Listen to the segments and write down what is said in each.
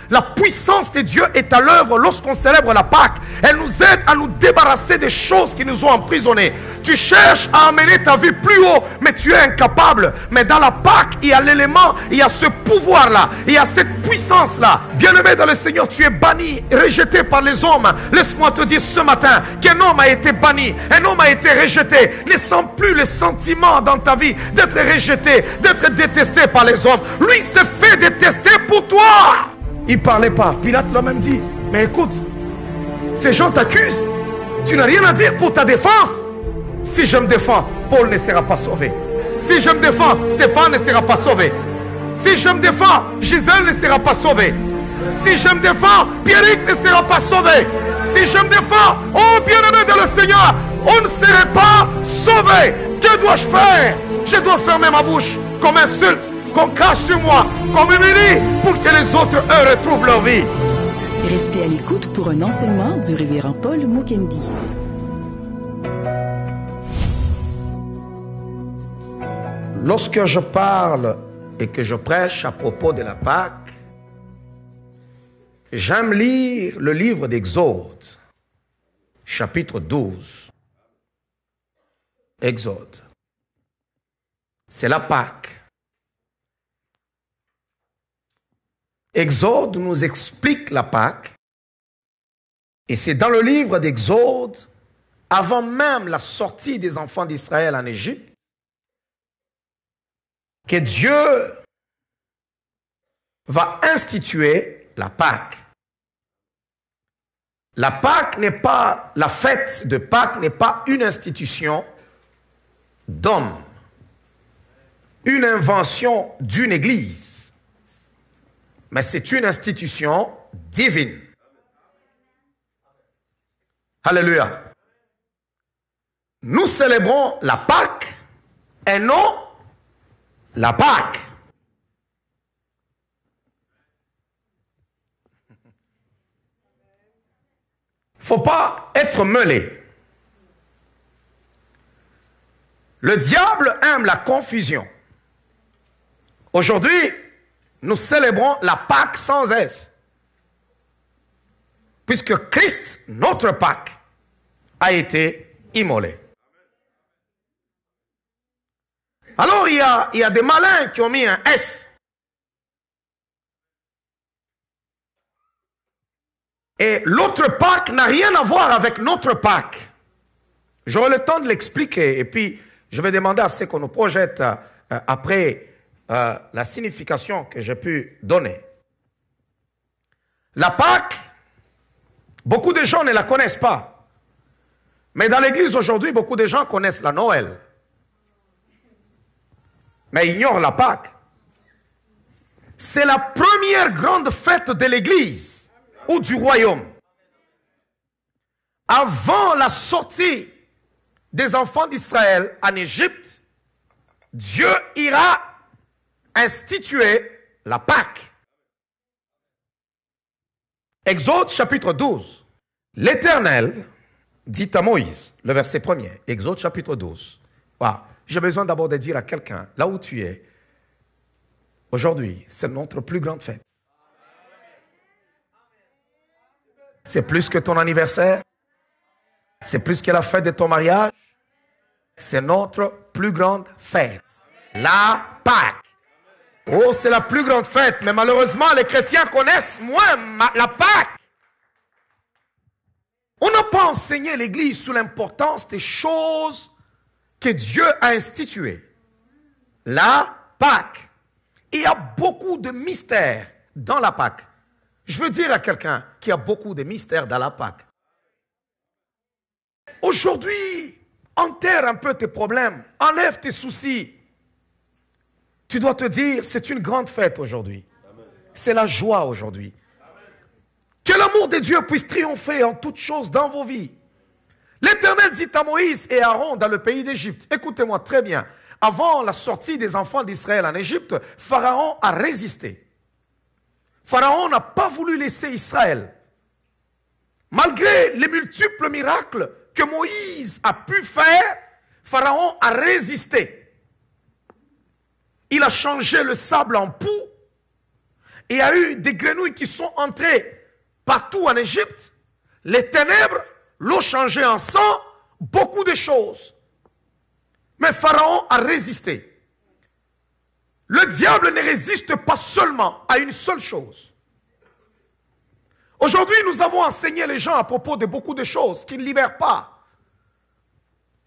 La puissance de Dieu est à l'œuvre lorsqu'on célèbre la Pâque. Elle nous aide à nous débarrasser des choses qui nous ont emprisonnés. Tu cherches à amener ta vie plus haut, mais tu es incapable. Mais dans la Pâque, il y a l'élément, il y a ce pouvoir-là, il y a cette puissance-là. Bien-aimé dans le Seigneur, tu es banni, rejeté par les hommes. Laisse-moi te dire ce matin qu'un homme a été banni, un homme a été rejeté. Ne sens plus le sentiment dans ta vie d'être rejeté, d'être détesté par les hommes. Lui s'est fait détester pour toi. Il parlait pas. Pilate l'a même dit, mais écoute, ces gens t'accusent. Tu n'as rien à dire pour ta défense. Si je me défends, Paul ne sera pas sauvé. Si je me défends, Stéphane ne sera pas sauvé. Si je me défends, Gisèle ne sera pas sauvée. Si je me défends, Pierrick ne sera pas sauvé. Si je me défends, oh bien-aimé dans le Seigneur, on ne serait pas sauvé. Que dois-je faire? Je dois fermer ma bouche comme insulte, qu'on crache sur moi, qu'on m'humilie pour que les autres, eux, retrouvent leur vie. Restez à l'écoute pour un enseignement du révérend Paul Mukendi. Lorsque je parle et que je prêche à propos de la Pâque, j'aime lire le livre d'Exode, chapitre 12. Exode. C'est la Pâque. Exode nous explique la Pâque. Et c'est dans le livre d'Exode, avant même la sortie des enfants d'Israël en Égypte, que Dieu va instituer la Pâque. La Pâque n'est pas, la fête de Pâques n'est pas une institution d'homme, une invention d'une église, mais c'est une institution divine. Alléluia. Nous célébrons la Pâque et non la Pâque. Faut pas être mêlé. Le diable aime la confusion. Aujourd'hui, nous célébrons la Pâque sans S. Puisque Christ, notre Pâque, a été immolé. Alors il y a des malins qui ont mis un S. Et l'autre Pâque n'a rien à voir avec notre Pâque. J'aurai le temps de l'expliquer et puis je vais demander à ceux qu'on nous projette après la signification que j'ai pu donner. La Pâque, beaucoup de gens ne la connaissent pas. Mais dans l'église aujourd'hui, beaucoup de gens connaissent la Noël. Mais ignorent la Pâque. C'est la première grande fête de l'église ou du royaume. Avant la sortie des enfants d'Israël en Égypte, Dieu ira instituer la Pâque. Exode chapitre 12. L'Éternel dit à Moïse, le verset 1er, Exode chapitre 12. Wow. J'ai besoin d'abord de dire à quelqu'un, là où tu es, aujourd'hui, c'est notre plus grande fête. C'est plus que ton anniversaire. C'est plus que la fête de ton mariage. C'est notre plus grande fête. La Pâque. Oh, c'est la plus grande fête. Mais malheureusement, les chrétiens connaissent moins la Pâque. On n'a pas enseigné l'Église sur l'importance des choses que Dieu a instituées. La Pâque. Il y a beaucoup de mystères dans la Pâque. Je veux dire à quelqu'un qu'il y a beaucoup de mystères dans la Pâque. Aujourd'hui, enterre un peu tes problèmes, enlève tes soucis. Tu dois te dire, c'est une grande fête aujourd'hui. C'est la joie aujourd'hui. Que l'amour de Dieu puisse triompher en toutes choses dans vos vies. L'Éternel dit à Moïse et à Aaron dans le pays d'Égypte, écoutez-moi très bien, avant la sortie des enfants d'Israël en Égypte, Pharaon a résisté. Pharaon n'a pas voulu laisser Israël. Malgré les multiples miracles que Moïse a pu faire, Pharaon a résisté. Il a changé le sable en poux il y a eu des grenouilles qui sont entrées partout en Égypte. Les ténèbres l'ont changé en sang, beaucoup de choses. Mais Pharaon a résisté. Le diable ne résiste pas seulement à une seule chose. Aujourd'hui, nous avons enseigné les gens à propos de beaucoup de choses qui ne libèrent pas.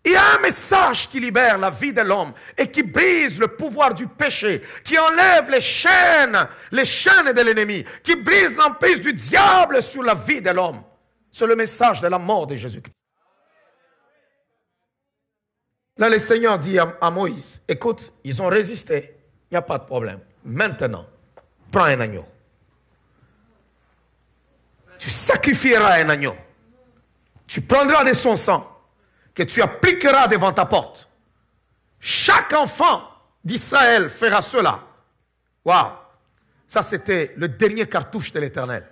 Il y a un message qui libère la vie de l'homme et qui brise le pouvoir du péché, qui enlève les chaînes de l'ennemi, qui brise l'emprise du diable sur la vie de l'homme. C'est le message de la mort de Jésus-Christ. Là, le Seigneur dit à Moïse, écoute, ils ont résisté, il n'y a pas de problème. Maintenant, prends un agneau. Tu sacrifieras un agneau. Tu prendras de son sang que tu appliqueras devant ta porte. Chaque enfant d'Israël fera cela. Waouh! Ça, c'était le dernier cartouche de l'Éternel.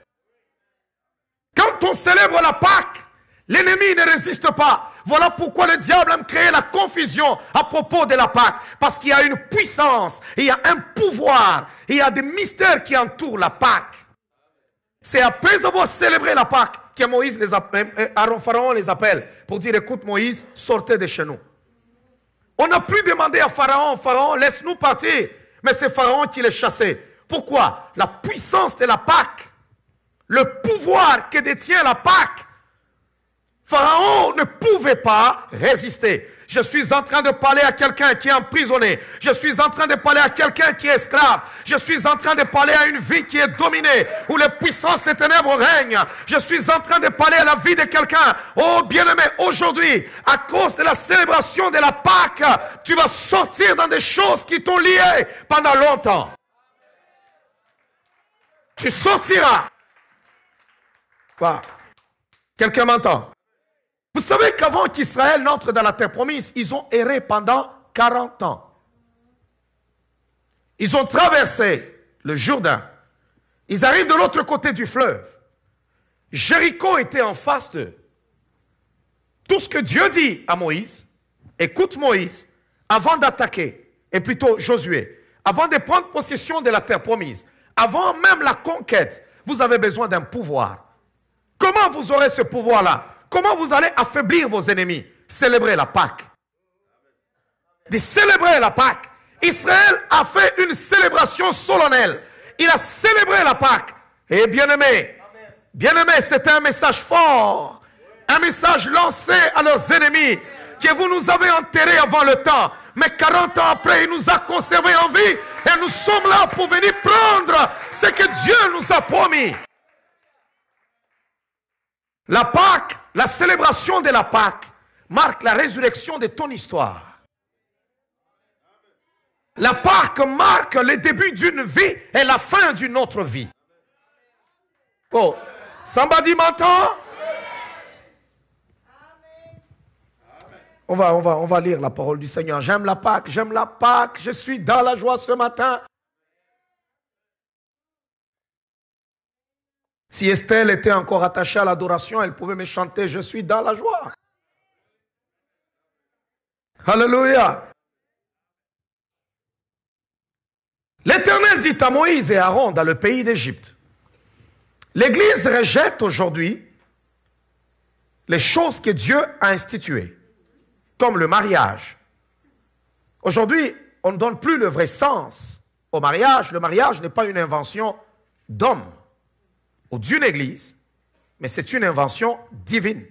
Quand on célèbre la Pâque, l'ennemi ne résiste pas. Voilà pourquoi le diable aime créer la confusion à propos de la Pâque. Parce qu'il y a une puissance, il y a un pouvoir, il y a des mystères qui entourent la Pâque. C'est après avoir célébré la Pâque que Moïse les appelle, Pharaon les appelle pour dire, écoute Moïse, sortez de chez nous. On n'a plus demandé à Pharaon, Pharaon, laisse-nous partir. Mais c'est Pharaon qui les chassait. Pourquoi? La puissance de la Pâque, le pouvoir que détient la Pâque. Pharaon ne pouvait pas résister. Je suis en train de parler à quelqu'un qui est emprisonné. Je suis en train de parler à quelqu'un qui est esclave. Je suis en train de parler à une vie qui est dominée, où les puissances des ténèbres règnent. Je suis en train de parler à la vie de quelqu'un. Oh bien-aimé, aujourd'hui, à cause de la célébration de la Pâque, tu vas sortir dans des choses qui t'ont lié pendant longtemps. Tu sortiras. Quoi? Quelqu'un m'entend? Vous savez qu'avant qu'Israël n'entre dans la terre promise, ils ont erré pendant 40 ans. Ils ont traversé le Jourdain. Ils arrivent de l'autre côté du fleuve. Jéricho était en face d'eux. Tout ce que Dieu dit à Moïse, écoute Moïse, avant d'attaquer, et plutôt Josué, avant de prendre possession de la terre promise, avant même la conquête, vous avez besoin d'un pouvoir. Comment vous aurez ce pouvoir-là? Comment vous allez affaiblir vos ennemis? Célébrer la Pâque. De célébrer la Pâque. Israël a fait une célébration solennelle. Il a célébré la Pâque. Et bien-aimé, c'était un message fort. Un message lancé à leurs ennemis. Que vous nous avez enterrés avant le temps. Mais 40 ans après, il nous a conservés en vie. Et nous sommes là pour venir prendre ce que Dieu nous a promis. La Pâque, la célébration de la Pâque, marque la résurrection de ton histoire. La Pâque marque le début d'une vie et la fin d'une autre vie. Oh, somebody m'entend? On va lire la parole du Seigneur. J'aime la Pâque, je suis dans la joie ce matin. Si Estelle était encore attachée à l'adoration, elle pouvait me chanter « Je suis dans la joie ». Alléluia. L'Éternel dit à Moïse et Aaron dans le pays d'Égypte. L'Église rejette aujourd'hui les choses que Dieu a instituées, comme le mariage. Aujourd'hui, on ne donne plus le vrai sens au mariage. Le mariage n'est pas une invention d'homme ou d'une église, mais c'est une invention divine.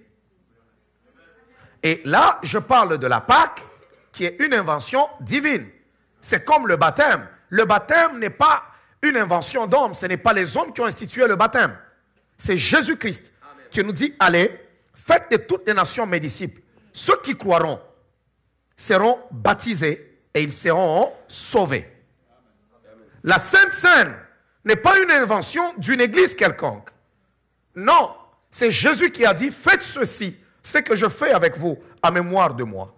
Et là, je parle de la Pâque, qui est une invention divine. C'est comme le baptême. Le baptême n'est pas une invention d'homme, ce n'est pas les hommes qui ont institué le baptême. C'est Jésus-Christ qui nous dit, allez, faites de toutes les nations mes disciples. Ceux qui croiront seront baptisés et ils seront sauvés. La Sainte Seine n'est pas une invention d'une église quelconque. Non, c'est Jésus qui a dit, faites ceci, ce que je fais avec vous, en mémoire de moi.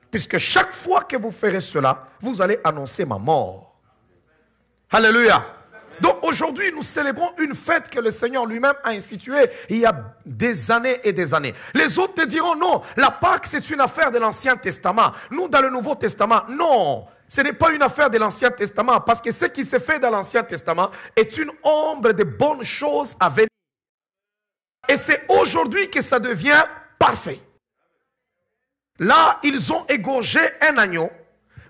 Puisque chaque fois que vous ferez cela, vous allez annoncer ma mort. Alléluia. Donc aujourd'hui, nous célébrons une fête que le Seigneur lui-même a instituée il y a des années et des années. Les autres te diront non, la Pâque c'est une affaire de l'Ancien Testament. Nous dans le Nouveau Testament, non. Ce n'est pas une affaire de l'Ancien Testament, parce que ce qui s'est fait dans l'Ancien Testament est une ombre de bonnes choses à venir. Et c'est aujourd'hui que ça devient parfait. Là, ils ont égorgé un agneau,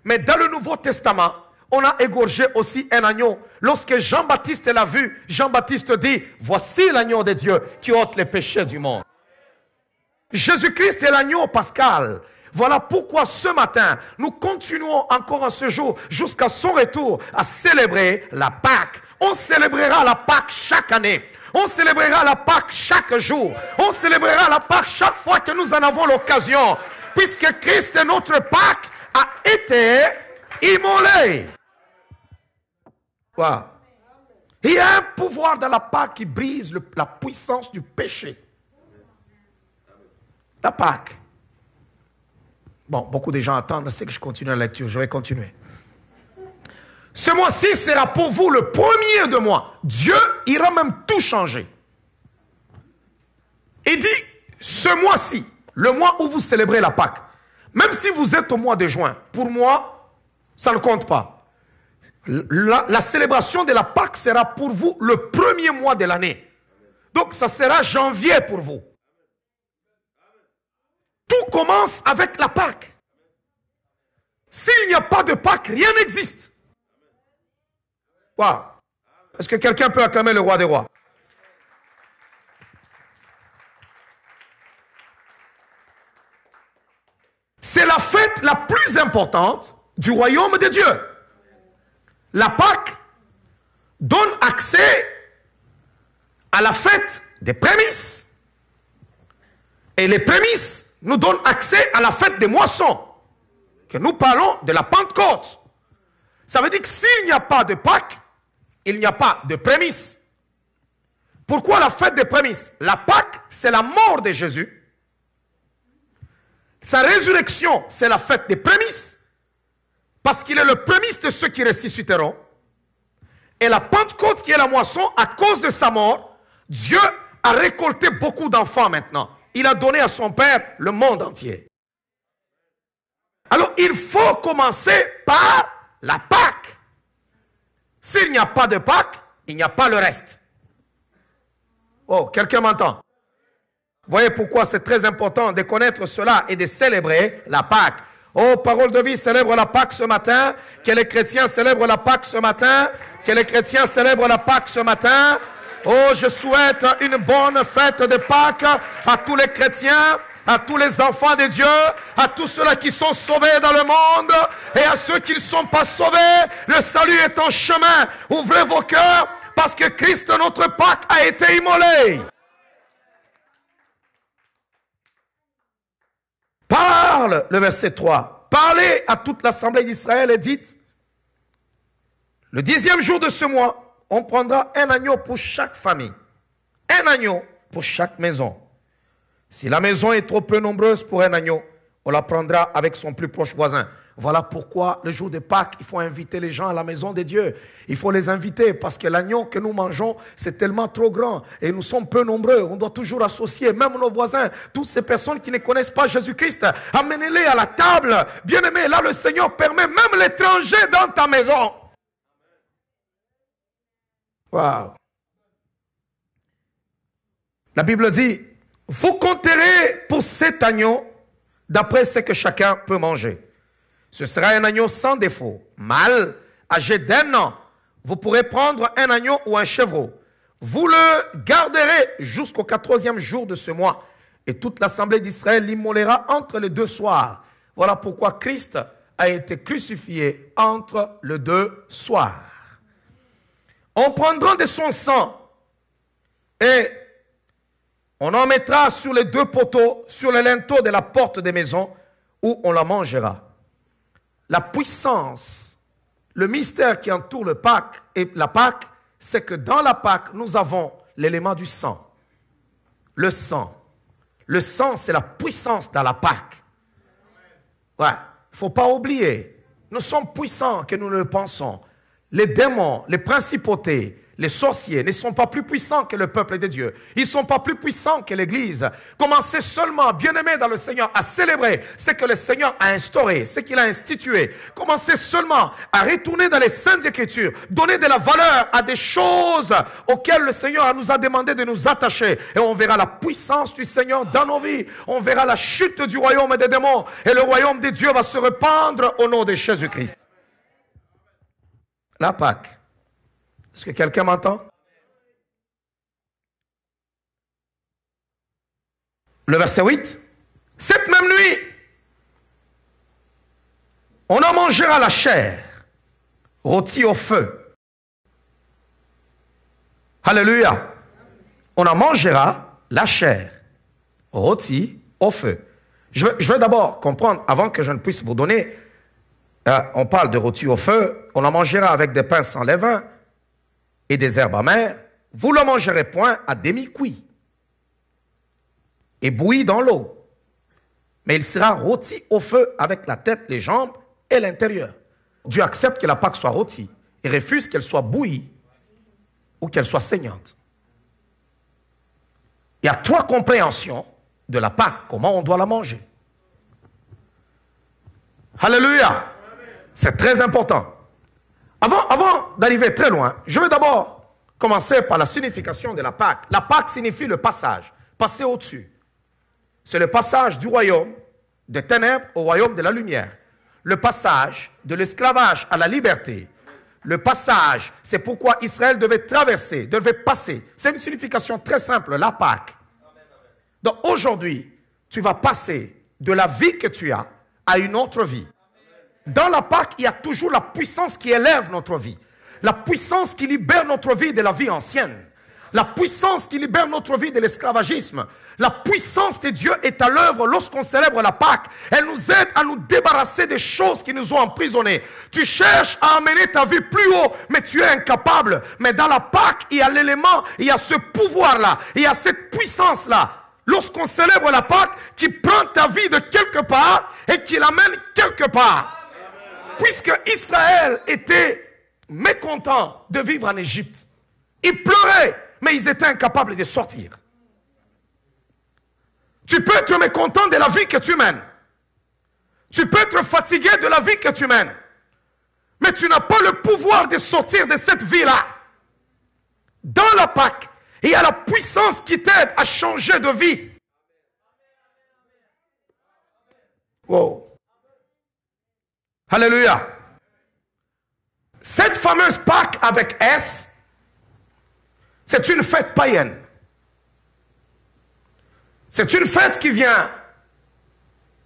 mais dans le Nouveau Testament, on a égorgé aussi un agneau. Lorsque Jean-Baptiste l'a vu, Jean-Baptiste dit, voici l'agneau de Dieu qui ôte les péchés du monde. Jésus-Christ est l'agneau pascal. Voilà pourquoi ce matin, nous continuons encore en ce jour, jusqu'à son retour, à célébrer la Pâque. On célébrera la Pâque chaque année. On célébrera la Pâque chaque jour. On célébrera la Pâque chaque fois que nous en avons l'occasion. Puisque Christ, notre Pâque, a été immolé. Wow. Il y a un pouvoir dans la Pâque qui brise la puissance du péché. La Pâque. Bon, beaucoup de gens attendent, c'est que je continue la lecture. Je vais continuer. Ce mois-ci sera pour vous le premier de mois. Dieu ira même tout changer. Il dit, ce mois-ci, le mois où vous célébrez la Pâque, même si vous êtes au mois de juin, pour moi, ça ne compte pas. La célébration de la Pâque sera pour vous le premier mois de l'année. Donc, ça sera janvier pour vous. Tout commence avec la Pâque. S'il n'y a pas de Pâque, rien n'existe. Wow. Est-ce que quelqu'un peut acclamer le roi des rois? C'est la fête la plus importante du royaume de Dieu. La Pâque donne accès à la fête des prémices. Et les prémices nous donnent accès à la fête des moissons. Que nous parlons de la Pentecôte. Ça veut dire que s'il n'y a pas de Pâque, il n'y a pas de prémices. Pourquoi la fête des prémices? La Pâque, c'est la mort de Jésus. Sa résurrection, c'est la fête des prémices. Parce qu'il est le prémisse de ceux qui ressusciteront. Et la Pentecôte, qui est la moisson, à cause de sa mort, Dieu a récolté beaucoup d'enfants maintenant. Il a donné à son Père le monde entier. Alors, il faut commencer par la Pâque. S'il n'y a pas de Pâque, il n'y a pas le reste. Oh, quelqu'un m'entend? Voyez pourquoi c'est très important de connaître cela et de célébrer la Pâque. Oh, Parole de vie célèbre la Pâque ce matin. Que les chrétiens célèbrent la Pâque ce matin. Que les chrétiens célèbrent la Pâque ce matin. Oh, je souhaite une bonne fête de Pâques à tous les chrétiens, à tous les enfants de Dieu, à tous ceux-là qui sont sauvés dans le monde et à ceux qui ne sont pas sauvés. Le salut est en chemin. Ouvrez vos cœurs parce que Christ, notre Pâque, a été immolé. Parle, le verset 3. Parlez à toute l'assemblée d'Israël et dites, le 10e jour de ce mois, on prendra un agneau pour chaque famille. Un agneau pour chaque maison. Si la maison est trop peu nombreuse pour un agneau, on la prendra avec son plus proche voisin. Voilà pourquoi le jour de Pâques, il faut inviter les gens à la maison de Dieu. Il faut les inviter parce que l'agneau que nous mangeons, c'est tellement trop grand. Et nous sommes peu nombreux. On doit toujours associer, même nos voisins, toutes ces personnes qui ne connaissent pas Jésus-Christ. Amenez-les à la table. Bien-aimés, là le Seigneur permet même l'étranger dans ta maison. Wow. La Bible dit, vous compterez pour cet agneau d'après ce que chacun peut manger. Ce sera un agneau sans défaut, mâle, âgé d'1 an. Vous pourrez prendre un agneau ou un chevreau. Vous le garderez jusqu'au 14e jour de ce mois. Et toute l'assemblée d'Israël l'immolera entre les 2 soirs. Voilà pourquoi Christ a été crucifié entre les 2 soirs. On prendra de son sang et on en mettra sur les 2 poteaux, sur les linteaux de la porte des maisons où on la mangera. La puissance, le mystère qui entoure le Pâques et la Pâque, c'est que dans la Pâque, nous avons l'élément du sang. Le sang. Le sang, c'est la puissance dans la Pâque. Ouais, il ne faut pas oublier. Nous sommes puissants que nous le pensons. Les démons, les principautés, les sorciers ne sont pas plus puissants que le peuple de Dieu. Ils ne sont pas plus puissants que l'Église. Commencez seulement, bien-aimés dans le Seigneur, à célébrer ce que le Seigneur a instauré, ce qu'il a institué. Commencez seulement à retourner dans les Saintes Écritures, donner de la valeur à des choses auxquelles le Seigneur nous a demandé de nous attacher. Et on verra la puissance du Seigneur dans nos vies. On verra la chute du royaume des démons. Et le royaume de Dieu va se répandre au nom de Jésus-Christ. La Pâque. Est-ce que quelqu'un m'entend? Le verset 8. Cette même nuit, on en mangera la chair, rôtie au feu. Alléluia. On en mangera la chair, rôtie au feu. Je veux d'abord comprendre, avant que je ne puisse vous donner, on parle de rôti au feu, on en mangera avec des pains sans levain et des herbes amères. Vous ne le mangerez point à demi-cuit et bouilli dans l'eau, mais il sera rôti au feu avec la tête, les jambes et l'intérieur. Dieu accepte que la Pâque soit rôtie et refuse qu'elle soit bouillie ou qu'elle soit saignante. Il y a 3 compréhensions de la Pâque, comment on doit la manger. Alléluia. C'est très important. Avant d'arriver très loin, je vais d'abord commencer par la signification de la Pâque. La Pâque signifie le passage, passer au-dessus. C'est le passage du royaume des ténèbres au royaume de la lumière. Le passage de l'esclavage à la liberté. Le passage, c'est pourquoi Israël devait traverser, devait passer. C'est une signification très simple, la Pâque. Donc aujourd'hui, tu vas passer de la vie que tu as à une autre vie. Dans la Pâque, il y a toujours la puissance qui élève notre vie. La puissance qui libère notre vie de la vie ancienne. La puissance qui libère notre vie de l'esclavagisme. La puissance de Dieu est à l'œuvre lorsqu'on célèbre la Pâque. Elle nous aide à nous débarrasser des choses qui nous ont emprisonnés. Tu cherches à amener ta vie plus haut, mais tu es incapable. Mais dans la Pâque, il y a l'élément, il y a ce pouvoir-là, il y a cette puissance-là. Lorsqu'on célèbre la Pâque, qui prend ta vie de quelque part et qui l'amène quelque part. Puisque Israël était mécontent de vivre en Égypte. Ils pleuraient, mais ils étaient incapables de sortir. Tu peux être mécontent de la vie que tu mènes. Tu peux être fatigué de la vie que tu mènes. Mais tu n'as pas le pouvoir de sortir de cette vie-là. Dans la Pâque, il y a la puissance qui t'aide à changer de vie. Wow. Alléluia. Cette fameuse Pâque avec S, c'est une fête païenne. C'est une fête qui vient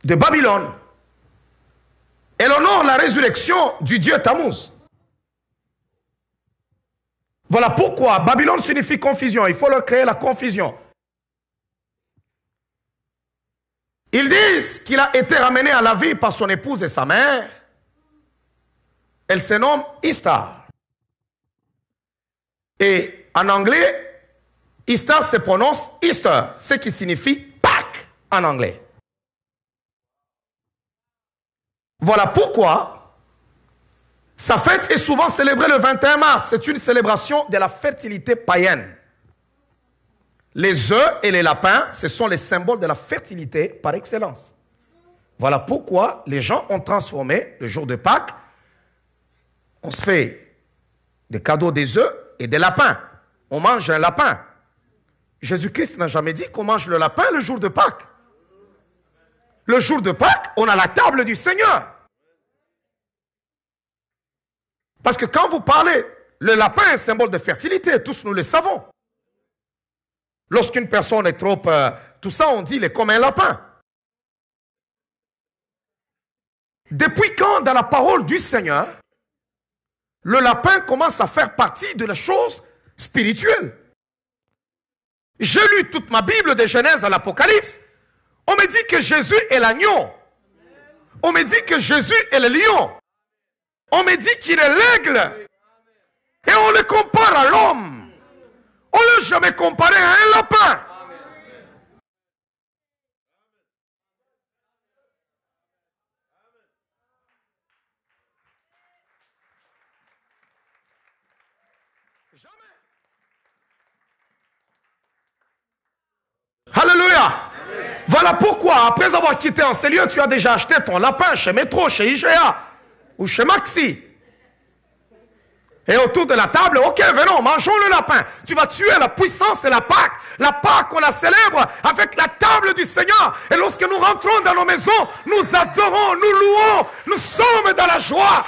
de Babylone. Elle honore la résurrection du dieu Tammuz. Voilà pourquoi Babylone signifie confusion. Il faut leur créer la confusion. Ils disent qu'il a été ramené à la vie par son épouse et sa mère. Elle se nomme Istar. Et en anglais, Istar se prononce Easter, ce qui signifie Pâques en anglais. Voilà pourquoi sa fête est souvent célébrée le 21 mars. C'est une célébration de la fertilité païenne. Les œufs et les lapins, ce sont les symboles de la fertilité par excellence. Voilà pourquoi les gens ont transformé le jour de Pâques. On se fait des cadeaux des œufs et des lapins. On mange un lapin. Jésus-Christ n'a jamais dit qu'on mange le lapin le jour de Pâques. Le jour de Pâques, on a la table du Seigneur. Parce que quand vous parlez, le lapin est un symbole de fertilité, tous nous le savons. Lorsqu'une personne est trop... tout ça, on dit, il est comme un lapin. Depuis quand, dans la parole du Seigneur, le lapin commence à faire partie de la chose spirituelle? J'ai lu toute ma Bible de Genèse à l'Apocalypse. On me dit que Jésus est l'agneau. On me dit que Jésus est le lion. On me dit qu'il est l'aigle. Et on le compare à l'homme. On ne l'a jamais comparé à un lapin. Jamais. Voilà pourquoi, après avoir quitté en ces lieux, tu as déjà acheté ton lapin chez Métro, chez IGA ou chez Maxi. Et autour de la table, ok, venons, mangeons le lapin. Tu vas tuer la puissance et la Pâque. La Pâque, on la célèbre avec la table du Seigneur. Et lorsque nous rentrons dans nos maisons, nous adorons, nous louons, nous sommes dans la joie.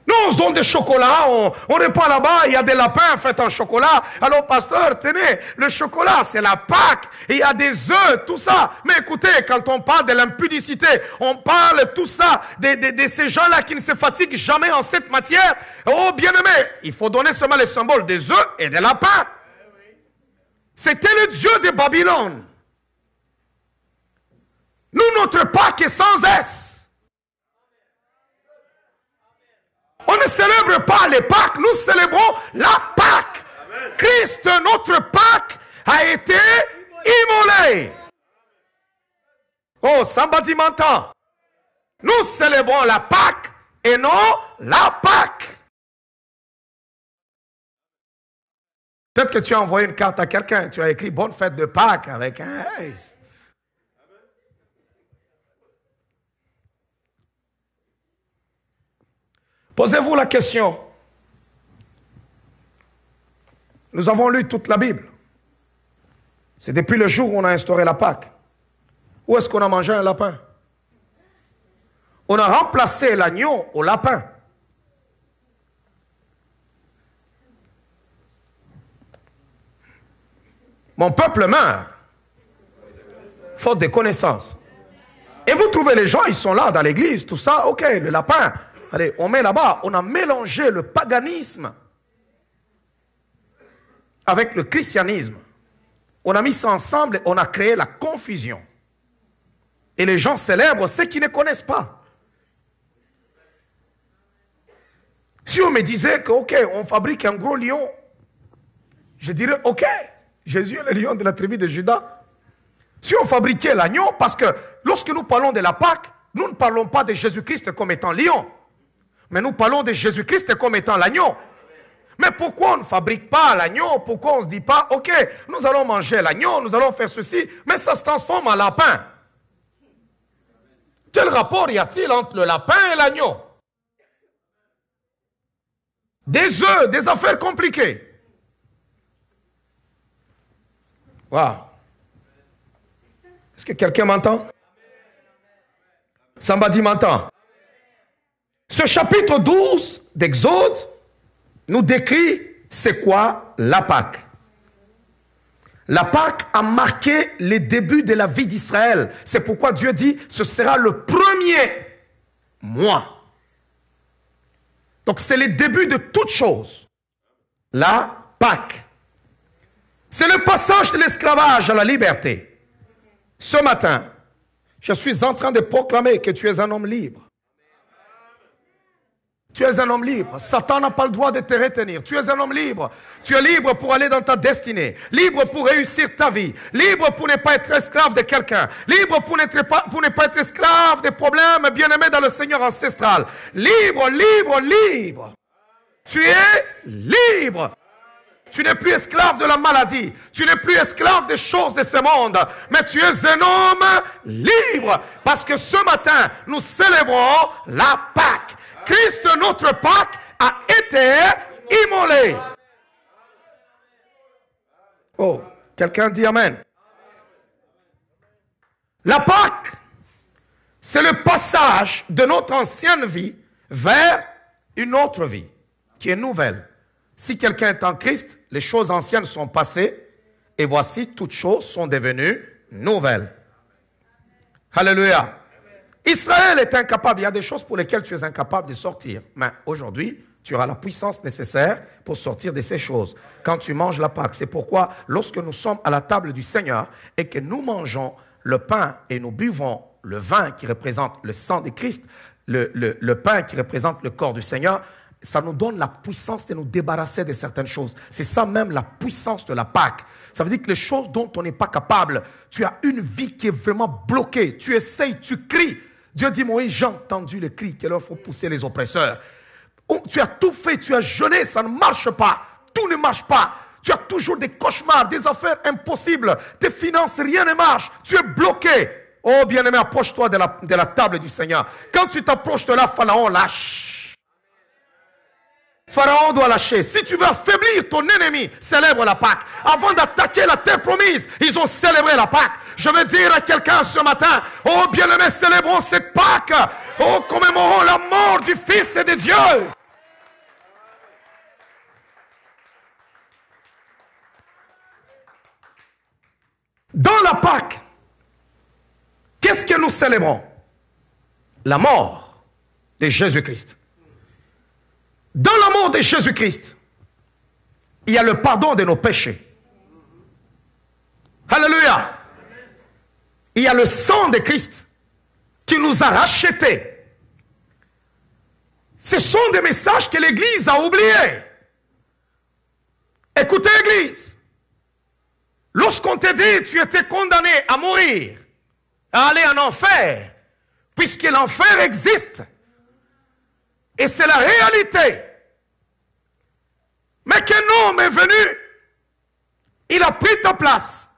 Nous, on se donne des chocolats, on répond là-bas, il y a des lapins faits en chocolat. Alors, pasteur, tenez, le chocolat, c'est la Pâque. Il y a des œufs, tout ça. Mais écoutez, quand on parle de l'impudicité, on parle tout ça, de ces gens-là qui ne se fatiguent jamais en cette matière. Oh, bien-aimé, il faut donner seulement les symboles des œufs et des lapins. C'était le Dieu de Babylone. Nous, notre Pâque est sans S. On ne célèbre pas les Pâques, nous célébrons la Pâque. Amen. Christ, notre Pâque, a été immolé. Oh, somebody m'entend. Nous célébrons la Pâque et non la Pâque. Peut-être que tu as envoyé une carte à quelqu'un, tu as écrit bonne fête de Pâques avec un S. Posez-vous la question. Nous avons lu toute la Bible. C'est depuis le jour où on a instauré la Pâque. Où est-ce qu'on a mangé un lapin? On a remplacé l'agneau au lapin. Mon peuple meurt, faute de connaissances. Et vous trouvez les gens, ils sont là dans l'église, tout ça, ok, le lapin. Allez, on met là-bas, on a mélangé le paganisme avec le christianisme. On a mis ça ensemble et on a créé la confusion. Et les gens célèbrent ceux qui ne connaissent pas. Si on me disait que, ok, on fabrique un gros lion, je dirais, ok, Jésus est le lion de la tribu de Juda. Si on fabriquait l'agneau, parce que lorsque nous parlons de la Pâque, nous ne parlons pas de Jésus-Christ comme étant lion. Mais nous parlons de Jésus-Christ comme étant l'agneau. Mais pourquoi on ne fabrique pas l'agneau? Pourquoi on ne se dit pas, ok, nous allons manger l'agneau, nous allons faire ceci, mais ça se transforme en lapin? Quel rapport y a-t-il entre le lapin et l'agneau? Des œufs, des affaires compliquées. Waouh. Est-ce que quelqu'un m'entend? Somebody m'entend? Ce chapitre 12 d'Exode nous décrit c'est quoi la Pâque. La Pâque a marqué les débuts de la vie d'Israël. C'est pourquoi Dieu dit ce sera le premier mois. Donc c'est le début de toute chose. La Pâque. C'est le passage de l'esclavage à la liberté. Ce matin, je suis en train de proclamer que tu es un homme libre. Tu es un homme libre. Satan n'a pas le droit de te retenir. Tu es un homme libre. Tu es libre pour aller dans ta destinée. Libre pour réussir ta vie. Libre pour ne pas être esclave de quelqu'un. Libre pour ne pas être esclave des problèmes bien-aimés dans le Seigneur ancestral. Libre, libre, libre. Tu es libre. Tu n'es plus esclave de la maladie. Tu n'es plus esclave des choses de ce monde. Mais tu es un homme libre. Parce que ce matin, nous célébrons la Pâque. Christ, notre Pâque, a été immolé. Oh, quelqu'un dit Amen. La Pâque, c'est le passage de notre ancienne vie vers une autre vie, qui est nouvelle. Si quelqu'un est en Christ, les choses anciennes sont passées, et voici, toutes choses sont devenues nouvelles. Alléluia. Israël est incapable, il y a des choses pour lesquelles tu es incapable de sortir. Mais aujourd'hui, tu auras la puissance nécessaire pour sortir de ces choses. Quand tu manges la Pâque, c'est pourquoi lorsque nous sommes à la table du Seigneur et que nous mangeons le pain et nous buvons le vin qui représente le sang de Christ, le pain qui représente le corps du Seigneur, ça nous donne la puissance de nous débarrasser de certaines choses. C'est ça même la puissance de la Pâque. Ça veut dire que les choses dont on n'est pas capable, tu as une vie qui est vraiment bloquée. Tu essayes, tu cries. Dieu dit, Moïse, j'ai entendu le cri, qu'il leur faut pousser les oppresseurs. Oh, tu as tout fait, tu as jeûné, ça ne marche pas. Tout ne marche pas. Tu as toujours des cauchemars, des affaires impossibles. Tes finances, rien ne marche. Tu es bloqué. Oh bien-aimé, approche-toi de la table du Seigneur. Quand tu t'approches de là, Pharaon lâche. Pharaon doit lâcher. Si tu veux affaiblir ton ennemi, célèbre la Pâque. Avant d'attaquer la terre promise, ils ont célébré la Pâque. Je veux dire à quelqu'un ce matin, oh bien-aimé, célébrons cette Pâque. Oh, commémorons la mort du Fils et de Dieu. Dans la Pâque, qu'est-ce que nous célébrons? La mort de Jésus-Christ. Dans la mort de Jésus-Christ, il y a le pardon de nos péchés. Alléluia. Il y a le sang de Christ qui nous a rachetés. Ce sont des messages que l'Église a oubliés. Écoutez l'Église. Lorsqu'on te dit tu étais condamné à mourir, à aller en enfer, puisque l'enfer existe, et c'est la réalité. Mais qu'un homme est venu, il a pris ta place.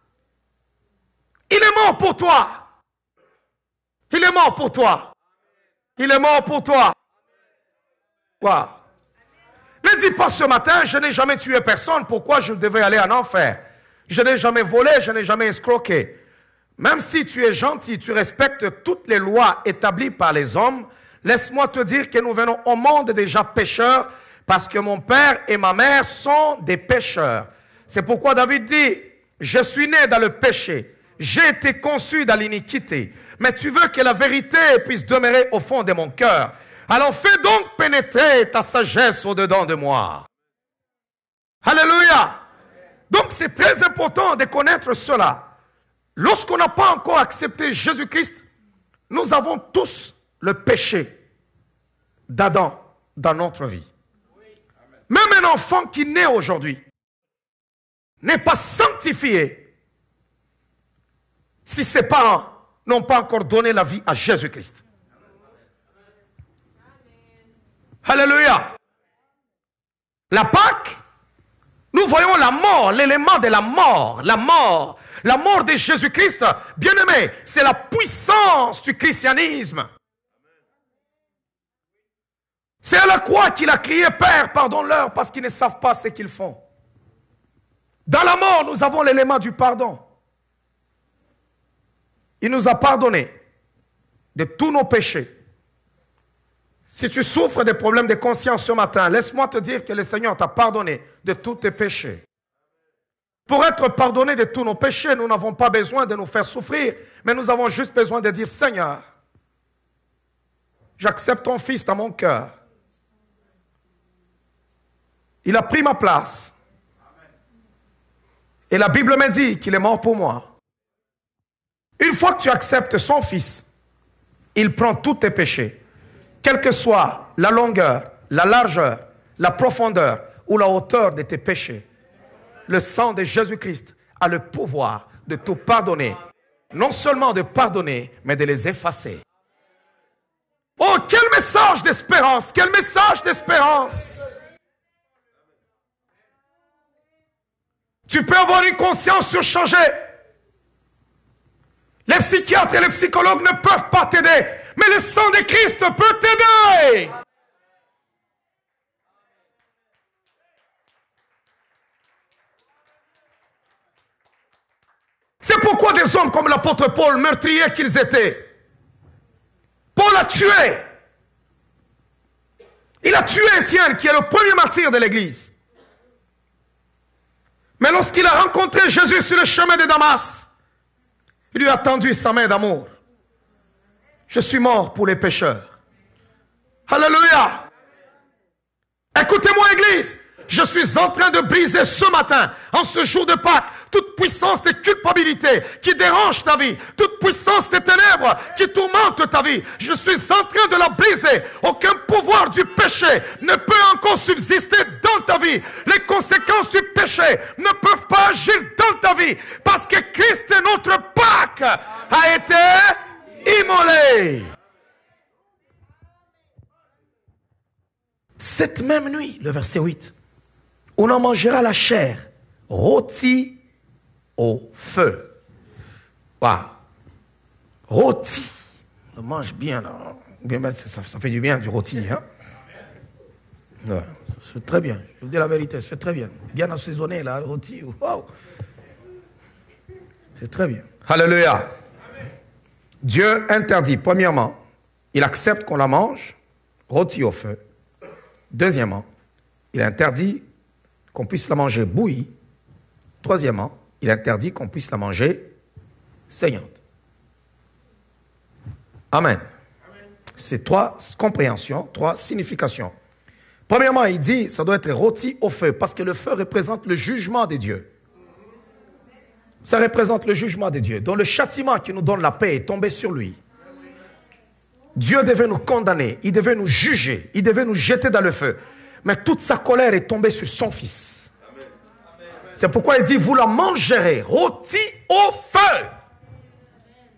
Il est mort pour toi. Il est mort pour toi. Il est mort pour toi. Quoi? Ne dis pas ce matin, je n'ai jamais tué personne, pourquoi je devais aller en enfer? Je n'ai jamais volé, je n'ai jamais escroqué. Même si tu es gentil, tu respectes toutes les lois établies par les hommes, laisse-moi te dire que nous venons au monde déjà pécheurs, parce que mon père et ma mère sont des pécheurs. C'est pourquoi David dit, je suis né dans le péché, j'ai été conçu dans l'iniquité, mais tu veux que la vérité puisse demeurer au fond de mon cœur. Alors fais donc pénétrer ta sagesse au-dedans de moi. Alléluia. Donc c'est très important de connaître cela. Lorsqu'on n'a pas encore accepté Jésus-Christ, nous avons tous le péché d'Adam dans notre vie. Même un enfant qui naît aujourd'hui n'est pas sanctifié si ses parents n'ont pas encore donné la vie à Jésus-Christ. Alléluia. La Pâque, nous voyons la mort, l'élément de la mort, la mort de Jésus-Christ. Bien-aimé, c'est la puissance du christianisme. C'est à la croix qu'il a crié, Père, pardonne-leur parce qu'ils ne savent pas ce qu'ils font. Dans la mort, nous avons l'élément du pardon. Il nous a pardonné de tous nos péchés. Si tu souffres des problèmes de conscience ce matin, laisse-moi te dire que le Seigneur t'a pardonné de tous tes péchés. Pour être pardonné de tous nos péchés, nous n'avons pas besoin de nous faire souffrir, mais nous avons juste besoin de dire, Seigneur, j'accepte ton Fils dans mon cœur. Il a pris ma place. Et la Bible me dit qu'il est mort pour moi. Une fois que tu acceptes son Fils, il prend tous tes péchés. Quelle que soit la longueur, la largeur, la profondeur ou la hauteur de tes péchés, le sang de Jésus-Christ a le pouvoir de tout pardonner. Non seulement de pardonner, mais de les effacer. Oh, quel message d'espérance! Quel message d'espérance! Tu peux avoir une conscience surchargée. Les psychiatres et les psychologues ne peuvent pas t'aider. Mais le sang de Christ peut t'aider. C'est pourquoi des hommes comme l'apôtre Paul, meurtriers qu'ils étaient, Paul a tué. Il a tué Étienne, qui est le premier martyr de l'église. Mais lorsqu'il a rencontré Jésus sur le chemin de Damas, il lui a tendu sa main d'amour. Je suis mort pour les pécheurs. Alléluia. Écoutez-moi, Église. Je suis en train de briser ce matin, en ce jour de Pâques, toute puissance de culpabilité qui dérange ta vie, toute puissance des ténèbres qui tourmente ta vie. Je suis en train de la briser. Aucun pouvoir du péché ne peut encore subsister dans ta vie. Les conséquences du péché ne peuvent pas agir dans ta vie parce que Christ, notre Pâques, a été immolé. Cette même nuit, le verset 8, on en mangera la chair rôtie au feu. Waouh. Rôti. On mange bien, là. Ça fait du bien, du rôti. Hein? Ouais, c'est très bien. Je vous dis la vérité, c'est très bien. Bien assaisonné, là, le rôti. Wow. C'est très bien. Alléluia. Dieu interdit, premièrement, il accepte qu'on la mange, rôti au feu. Deuxièmement, il interdit qu'on puisse la manger bouillie. Troisièmement, il interdit qu'on puisse la manger saignante. Amen. C'est trois compréhensions, trois significations. Premièrement, il dit, ça doit être rôti au feu, parce que le feu représente le jugement de Dieu. Ça représente le jugement de Dieu. Donc le châtiment qui nous donne la paix est tombé sur lui. Dieu devait nous condamner, il devait nous juger, il devait nous jeter dans le feu. Mais toute sa colère est tombée sur son fils. C'est pourquoi il dit, vous la mangerez, rôtie au feu.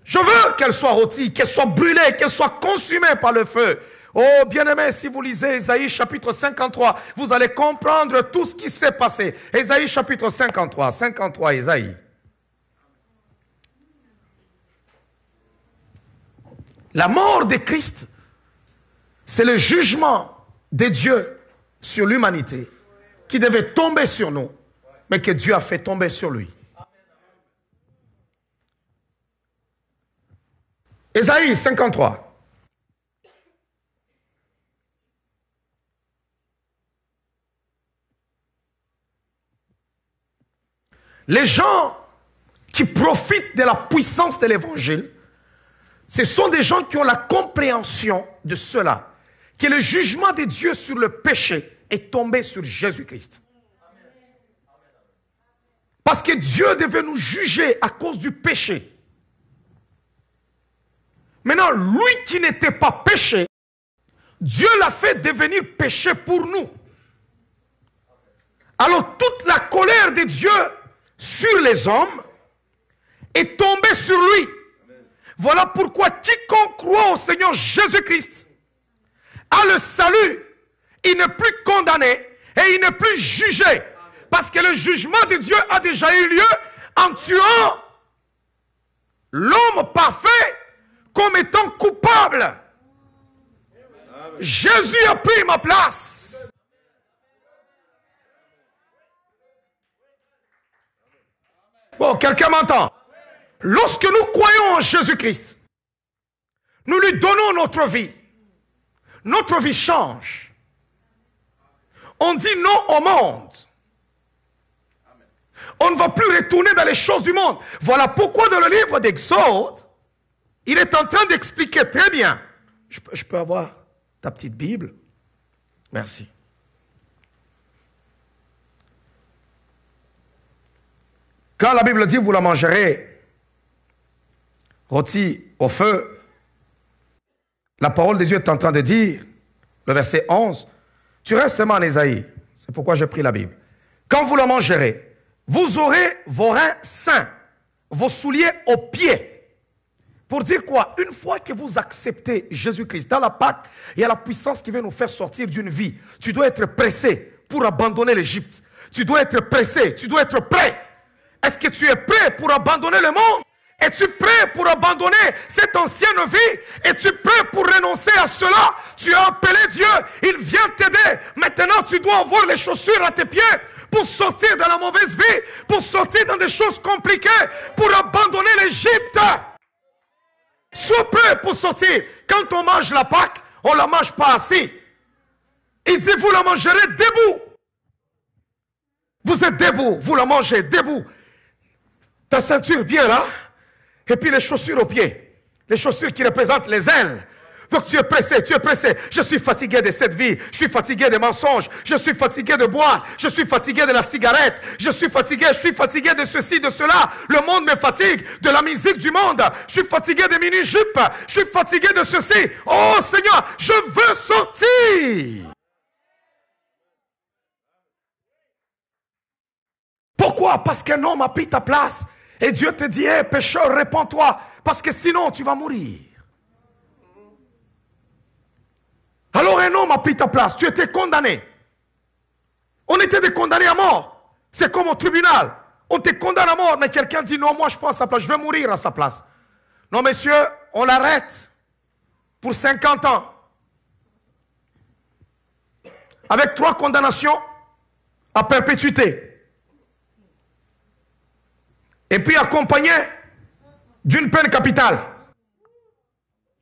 Je veux qu'elle soit rôtie, qu'elle soit brûlée, qu'elle soit consumée par le feu. Oh, bien-aimés, si vous lisez Ésaïe chapitre 53, vous allez comprendre tout ce qui s'est passé. Ésaïe chapitre 53, Ésaïe. La mort de Christ, c'est le jugement de Dieu sur l'humanité qui devait tomber sur nous, mais que Dieu a fait tomber sur lui. Ésaïe 53. Les gens qui profitent de la puissance de l'évangile, ce sont des gens qui ont la compréhension de cela, que le jugement de Dieu sur le péché est tombé sur Jésus-Christ. Parce que Dieu devait nous juger à cause du péché. Maintenant, lui qui n'était pas péché, Dieu l'a fait devenir péché pour nous. Alors toute la colère de Dieu sur les hommes est tombée sur lui. Voilà pourquoi quiconque croit au Seigneur Jésus-Christ a le salut. Il n'est plus condamné et il n'est plus jugé. Parce que le jugement de Dieu a déjà eu lieu en tuant l'homme parfait comme étant coupable. Jésus a pris ma place. Bon, quelqu'un m'entend? Lorsque nous croyons en Jésus-Christ, nous lui donnons notre vie change. On dit non au monde. On ne va plus retourner dans les choses du monde. Voilà pourquoi dans le livre d'Exode, il est en train d'expliquer très bien. Je peux avoir ta petite Bible? Merci. Quand la Bible dit vous la mangerez rôti au feu, la parole de Dieu est en train de dire, le verset 11, tu restes seulement en Ésaïe, c'est pourquoi j'ai pris la Bible. Quand vous la mangerez, vous aurez vos reins sains, vos souliers aux pieds. Pour dire quoi? Une fois que vous acceptez Jésus-Christ, dans la Pâque, il y a la puissance qui veut nous faire sortir d'une vie. Tu dois être pressé pour abandonner l'Égypte. Tu dois être pressé, tu dois être prêt. Est-ce que tu es prêt pour abandonner le monde? Es-tu prêt pour abandonner cette ancienne vie? Es-tu prêt pour renoncer à cela? Tu as appelé Dieu, il vient t'aider. Maintenant, tu dois avoir les chaussures à tes pieds pour sortir de la mauvaise vie, pour sortir dans des choses compliquées, pour abandonner l'Égypte. Sois prêt pour sortir. Quand on mange la Pâque, on ne la mange pas assis. Il dit, vous la mangerez debout. Vous êtes debout, vous la mangez debout. Ta ceinture bien là. Et puis les chaussures aux pieds. Les chaussures qui représentent les ailes. Donc tu es pressé, tu es pressé. Je suis fatigué de cette vie. Je suis fatigué des mensonges. Je suis fatigué de boire. Je suis fatigué de la cigarette. Je suis fatigué de ceci, de cela. Le monde me fatigue. De la musique du monde. Je suis fatigué des mini-jupes. Je suis fatigué de ceci. Oh Seigneur, je veux sortir. Pourquoi? Parce qu'un homme a pris ta place. Et Dieu te dit, hé, pécheur, répands-toi, parce que sinon tu vas mourir. Alors un homme a pris ta place. Tu étais condamné. On était des condamnés à mort. C'est comme au tribunal. On te condamne à mort, mais quelqu'un dit non, moi je prends sa place, je vais mourir à sa place. Non, messieurs, on l'arrête pour 50 ans. Avec 3 condamnations à perpétuité. Et puis accompagné d'une peine capitale.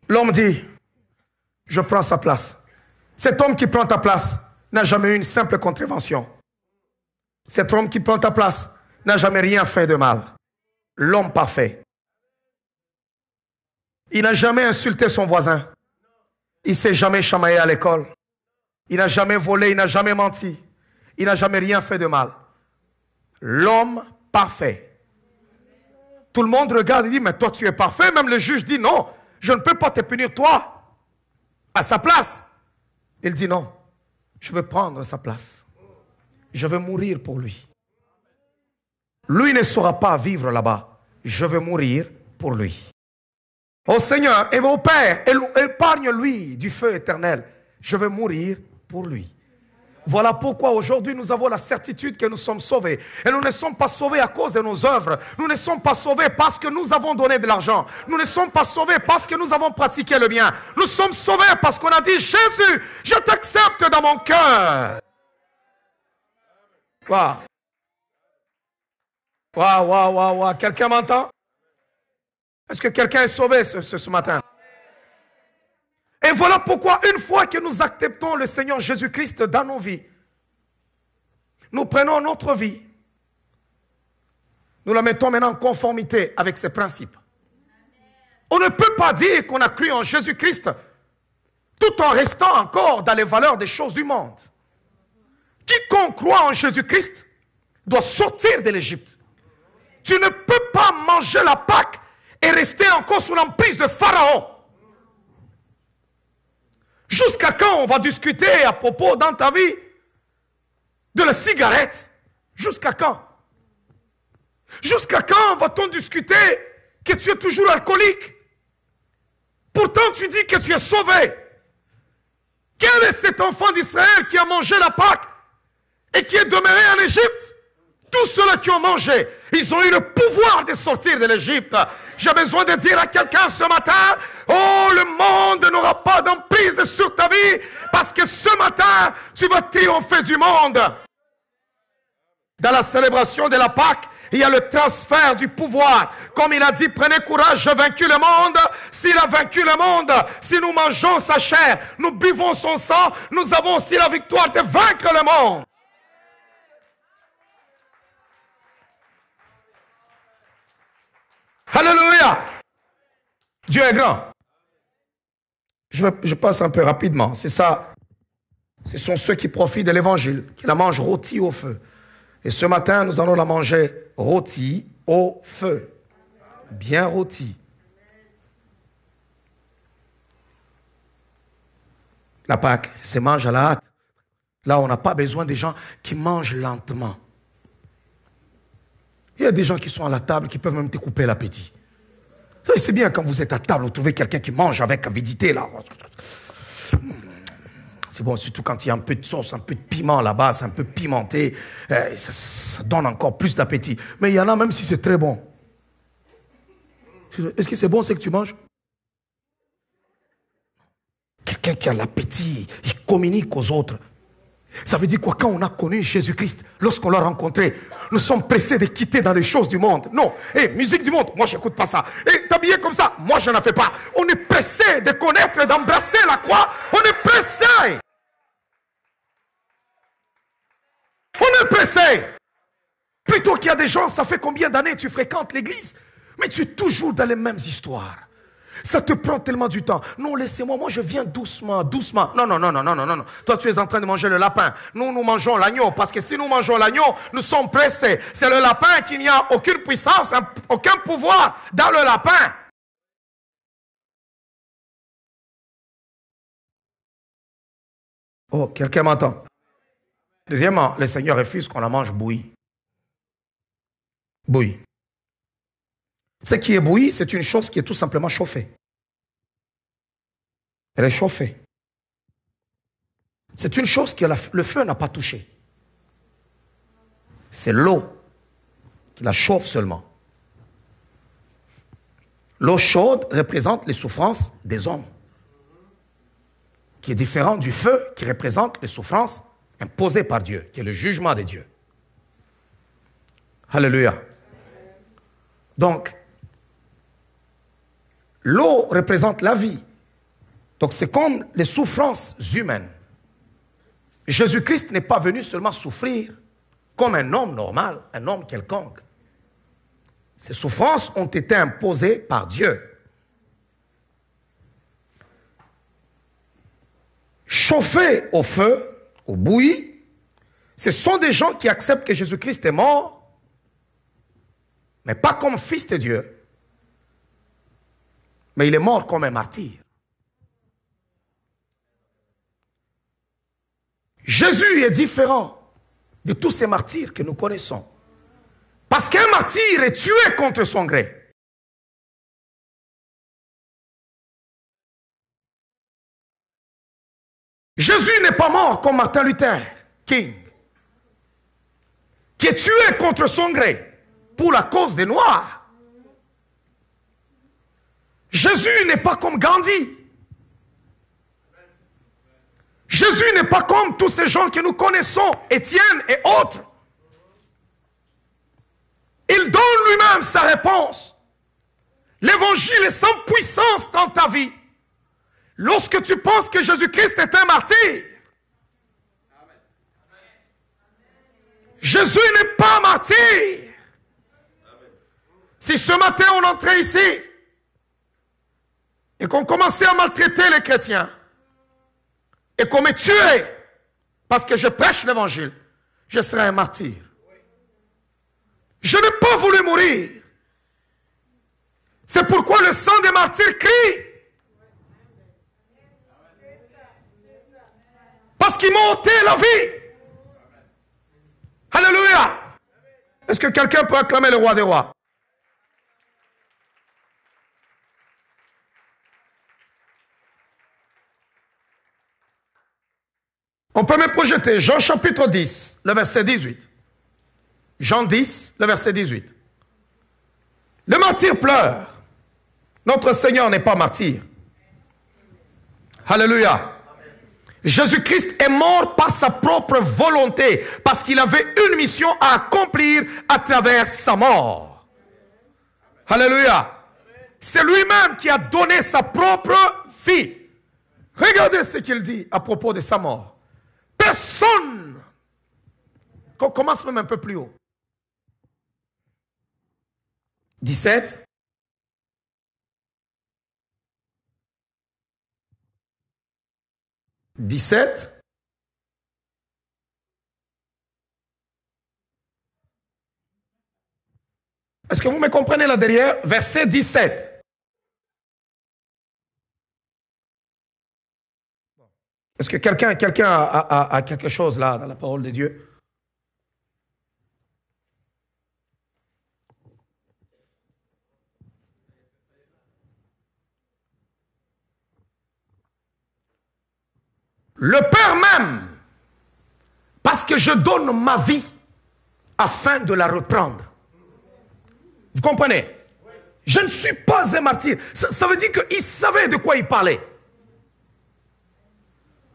L'homme dit, je prends sa place. Cet homme qui prend ta place n'a jamais eu une simple contravention. Cet homme qui prend ta place n'a jamais rien fait de mal. L'homme parfait. Il n'a jamais insulté son voisin. Il ne s'est jamais chamaillé à l'école. Il n'a jamais volé, il n'a jamais menti. Il n'a jamais rien fait de mal. L'homme parfait. Tout le monde regarde et dit, mais toi tu es parfait. Même le juge dit, non, je ne peux pas te punir toi à sa place. Il dit, non, je veux prendre sa place. Je veux mourir pour lui. Lui ne saura pas vivre là-bas. Je veux mourir pour lui. Ô Seigneur et mon Père, épargne-lui du feu éternel. Je veux mourir pour lui. Voilà pourquoi aujourd'hui nous avons la certitude que nous sommes sauvés. Et nous ne sommes pas sauvés à cause de nos œuvres. Nous ne sommes pas sauvés parce que nous avons donné de l'argent. Nous ne sommes pas sauvés parce que nous avons pratiqué le bien. Nous sommes sauvés parce qu'on a dit, Jésus, je t'accepte dans mon cœur. Waouh. Waouh, waouh, waouh, waouh. Quelqu'un m'entend? Est-ce que quelqu'un est sauvé ce matin? Et voilà pourquoi une fois que nous acceptons le Seigneur Jésus-Christ dans nos vies, nous prenons notre vie, nous la mettons maintenant en conformité avec ses principes. On ne peut pas dire qu'on a cru en Jésus-Christ tout en restant encore dans les valeurs des choses du monde. Quiconque croit en Jésus-Christ doit sortir de l'Égypte. Tu ne peux pas manger la Pâque et rester encore sous l'emprise de Pharaon. Jusqu'à quand on va discuter à propos dans ta vie de la cigarette? Jusqu'à quand? Jusqu'à quand va-t-on discuter que tu es toujours alcoolique? Pourtant tu dis que tu es sauvé. Quel est cet enfant d'Israël qui a mangé la Pâque et qui est demeuré en Égypte? Tous ceux-là qui ont mangé, ils ont eu le pouvoir de sortir de l'Égypte. J'ai besoin de dire à quelqu'un ce matin, oh, le monde n'aura pas d'emprise sur ta vie, parce que ce matin, tu vas triompher du monde. Dans la célébration de la Pâque, il y a le transfert du pouvoir. Comme il a dit, prenez courage, j'ai vaincu le monde. S'il a vaincu le monde, si nous mangeons sa chair, nous buvons son sang, nous avons aussi la victoire de vaincre le monde. Alléluia! Dieu est grand. Je passe un peu rapidement. C'est ça. Ce sont ceux qui profitent de l'évangile, qui la mangent rôtie au feu. Et ce matin, nous allons la manger rôtie au feu. Bien rôtie. La Pâque, c'est mange à la hâte. Là, on n'a pas besoin des gens qui mangent lentement. Il y a des gens qui sont à la table qui peuvent même te couper l'appétit. C'est bien quand vous êtes à table, vous trouvez quelqu'un qui mange avec avidité là. C'est bon, surtout quand il y a un peu de sauce, un peu de piment là-bas, c'est un peu pimenté. Ça donne encore plus d'appétit. Mais il y en a même si c'est très bon. Est-ce que c'est bon, c'est que tu manges? Quelqu'un qui a l'appétit, il communique aux autres. Ça veut dire quoi? Quand on a connu Jésus-Christ, lorsqu'on l'a rencontré, nous sommes pressés de quitter dans les choses du monde. Non, musique du monde, moi je n'écoute pas ça. Et t'habiller comme ça, moi je n'en fais pas. On est pressé de connaître, d'embrasser la croix. On est pressé. On est pressé. Plutôt qu'il y a des gens, ça fait combien d'années tu fréquentes l'église, mais tu es toujours dans les mêmes histoires. Ça te prend tellement du temps. Non, laissez-moi, moi je viens doucement, doucement. Non, non, non, non, non, non, non. Toi tu es en train de manger le lapin. Nous mangeons l'agneau, parce que si nous mangeons l'agneau, nous sommes pressés. C'est le lapin qui n'y a aucune puissance, aucun pouvoir dans le lapin. Oh, quelqu'un m'entend? Deuxièmement, le Seigneur refuse qu'on la mange bouillie. Bouillie. Ce qui est bouilli, c'est une chose qui est tout simplement chauffée. Elle est chauffée. C'est une chose que le feu n'a pas touchée. C'est l'eau qui la chauffe seulement. L'eau chaude représente les souffrances des hommes, qui est différent du feu qui représente les souffrances imposées par Dieu, qui est le jugement de Dieu. Alléluia. Donc, l'eau représente la vie. Donc, c'est comme les souffrances humaines. Jésus-Christ n'est pas venu seulement souffrir comme un homme normal, un homme quelconque. Ces souffrances ont été imposées par Dieu. Chauffés au feu, au bouilli, ce sont des gens qui acceptent que Jésus-Christ est mort, mais pas comme fils de Dieu, mais il est mort comme un martyr. Jésus est différent de tous ces martyrs que nous connaissons. Parce qu'un martyr est tué contre son gré. Jésus n'est pas mort comme Martin Luther King, qui est tué contre son gré pour la cause des Noirs. Jésus n'est pas comme Gandhi. Jésus n'est pas comme tous ces gens que nous connaissons, Étienne et autres. Il donne lui-même sa réponse. L'évangile est sans puissance dans ta vie. Lorsque tu penses que Jésus-Christ est un martyr, Jésus n'est pas martyr. Si ce matin on entrait ici et qu'on commençait à maltraiter les chrétiens et qu'on me tuait parce que je prêche l'évangile, je serais un martyr. Je n'ai pas voulu mourir. C'est pourquoi le sang des martyrs crie. Parce qu'ils m'ont ôté la vie. Alléluia. Est-ce que quelqu'un peut acclamer le roi des rois? On peut me projeter Jean chapitre 10, le verset 18. Jean 10, le verset 18. Le martyr pleure. Notre Seigneur n'est pas martyr. Alléluia. Jésus-Christ est mort par sa propre volonté, parce qu'il avait une mission à accomplir à travers sa mort. Alléluia. C'est lui-même qui a donné sa propre vie. Regardez ce qu'il dit à propos de sa mort. Personne. Qu'on commence même un peu plus haut. 17. Est-ce que vous me comprenez là derrière? Verset 17. Est-ce que quelqu'un a quelque chose là dans la parole de Dieu? Le Père même, parce que je donne ma vie afin de la reprendre. Vous comprenez? Je ne suis pas un martyr. Ça veut dire qu'il savait de quoi il parlait.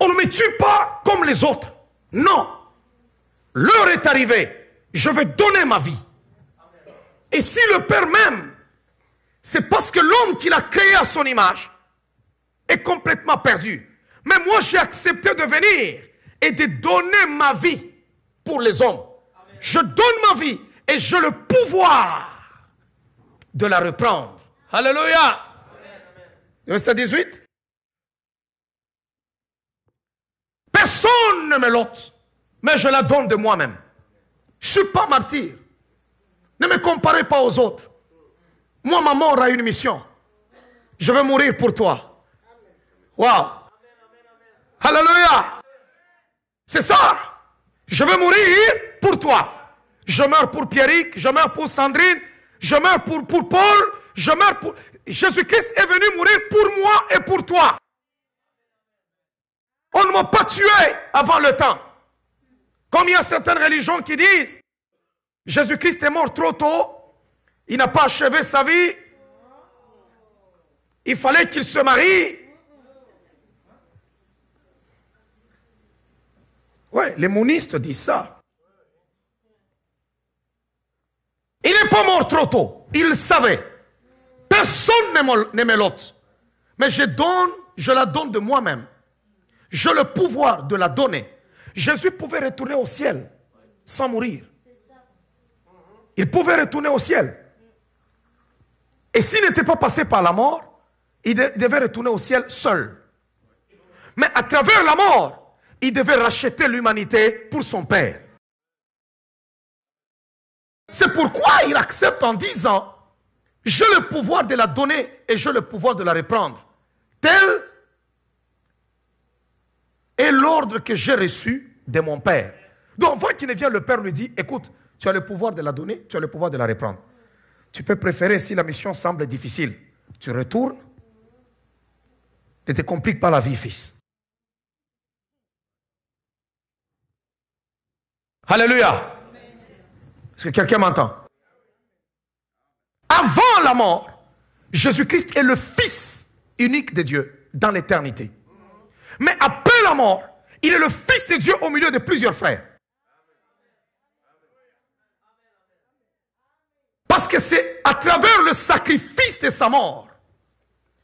On ne me tue pas comme les autres. Non. L'heure est arrivée. Je vais donner ma vie. Et si le Père même, c'est parce que l'homme qu'il a créé à son image est complètement perdu. Mais moi, j'ai accepté de venir et de donner ma vie pour les hommes. Amen. Je donne ma vie et j'ai le pouvoir de la reprendre. Alléluia. Verset 18. Personne ne me l'ôte, mais je la donne de moi-même. Je ne suis pas martyr. Ne me comparez pas aux autres. Moi, ma mort a une mission. Je vais mourir pour toi. Waouh. Alléluia. C'est ça. Je vais mourir pour toi. Je meurs pour Pierrick, je meurs pour Sandrine, je meurs pour Paul, je meurs pour... Jésus-Christ est venu mourir pour moi et pour toi. On ne m'a pas tué avant le temps. Comme il y a certaines religions qui disent, Jésus-Christ est mort trop tôt, il n'a pas achevé sa vie, il fallait qu'il se marie. Ouais, les monistes disent ça. Il n'est pas mort trop tôt, il le savait. Personne n'aimait l'autre. Mais je la donne de moi-même. J'ai le pouvoir de la donner. Jésus pouvait retourner au ciel sans mourir. Il pouvait retourner au ciel. Et s'il n'était pas passé par la mort, il devait retourner au ciel seul. Mais à travers la mort, il devait racheter l'humanité pour son Père. C'est pourquoi il accepte en disant, j'ai le pouvoir de la donner et j'ai le pouvoir de la reprendre. Tel est l'ordre que j'ai reçu de mon Père. Donc, avant qu'il ne vienne, le Père lui dit, écoute, tu as le pouvoir de la donner, tu as le pouvoir de la reprendre. Tu peux préférer, si la mission semble difficile, tu retournes, ne te complique pas la vie, fils. Alléluia. Est-ce que quelqu'un m'entend? Avant la mort, Jésus-Christ est le Fils unique de Dieu dans l'éternité. Mais après la mort, il est le Fils de Dieu au milieu de plusieurs frères. Parce que c'est à travers le sacrifice de sa mort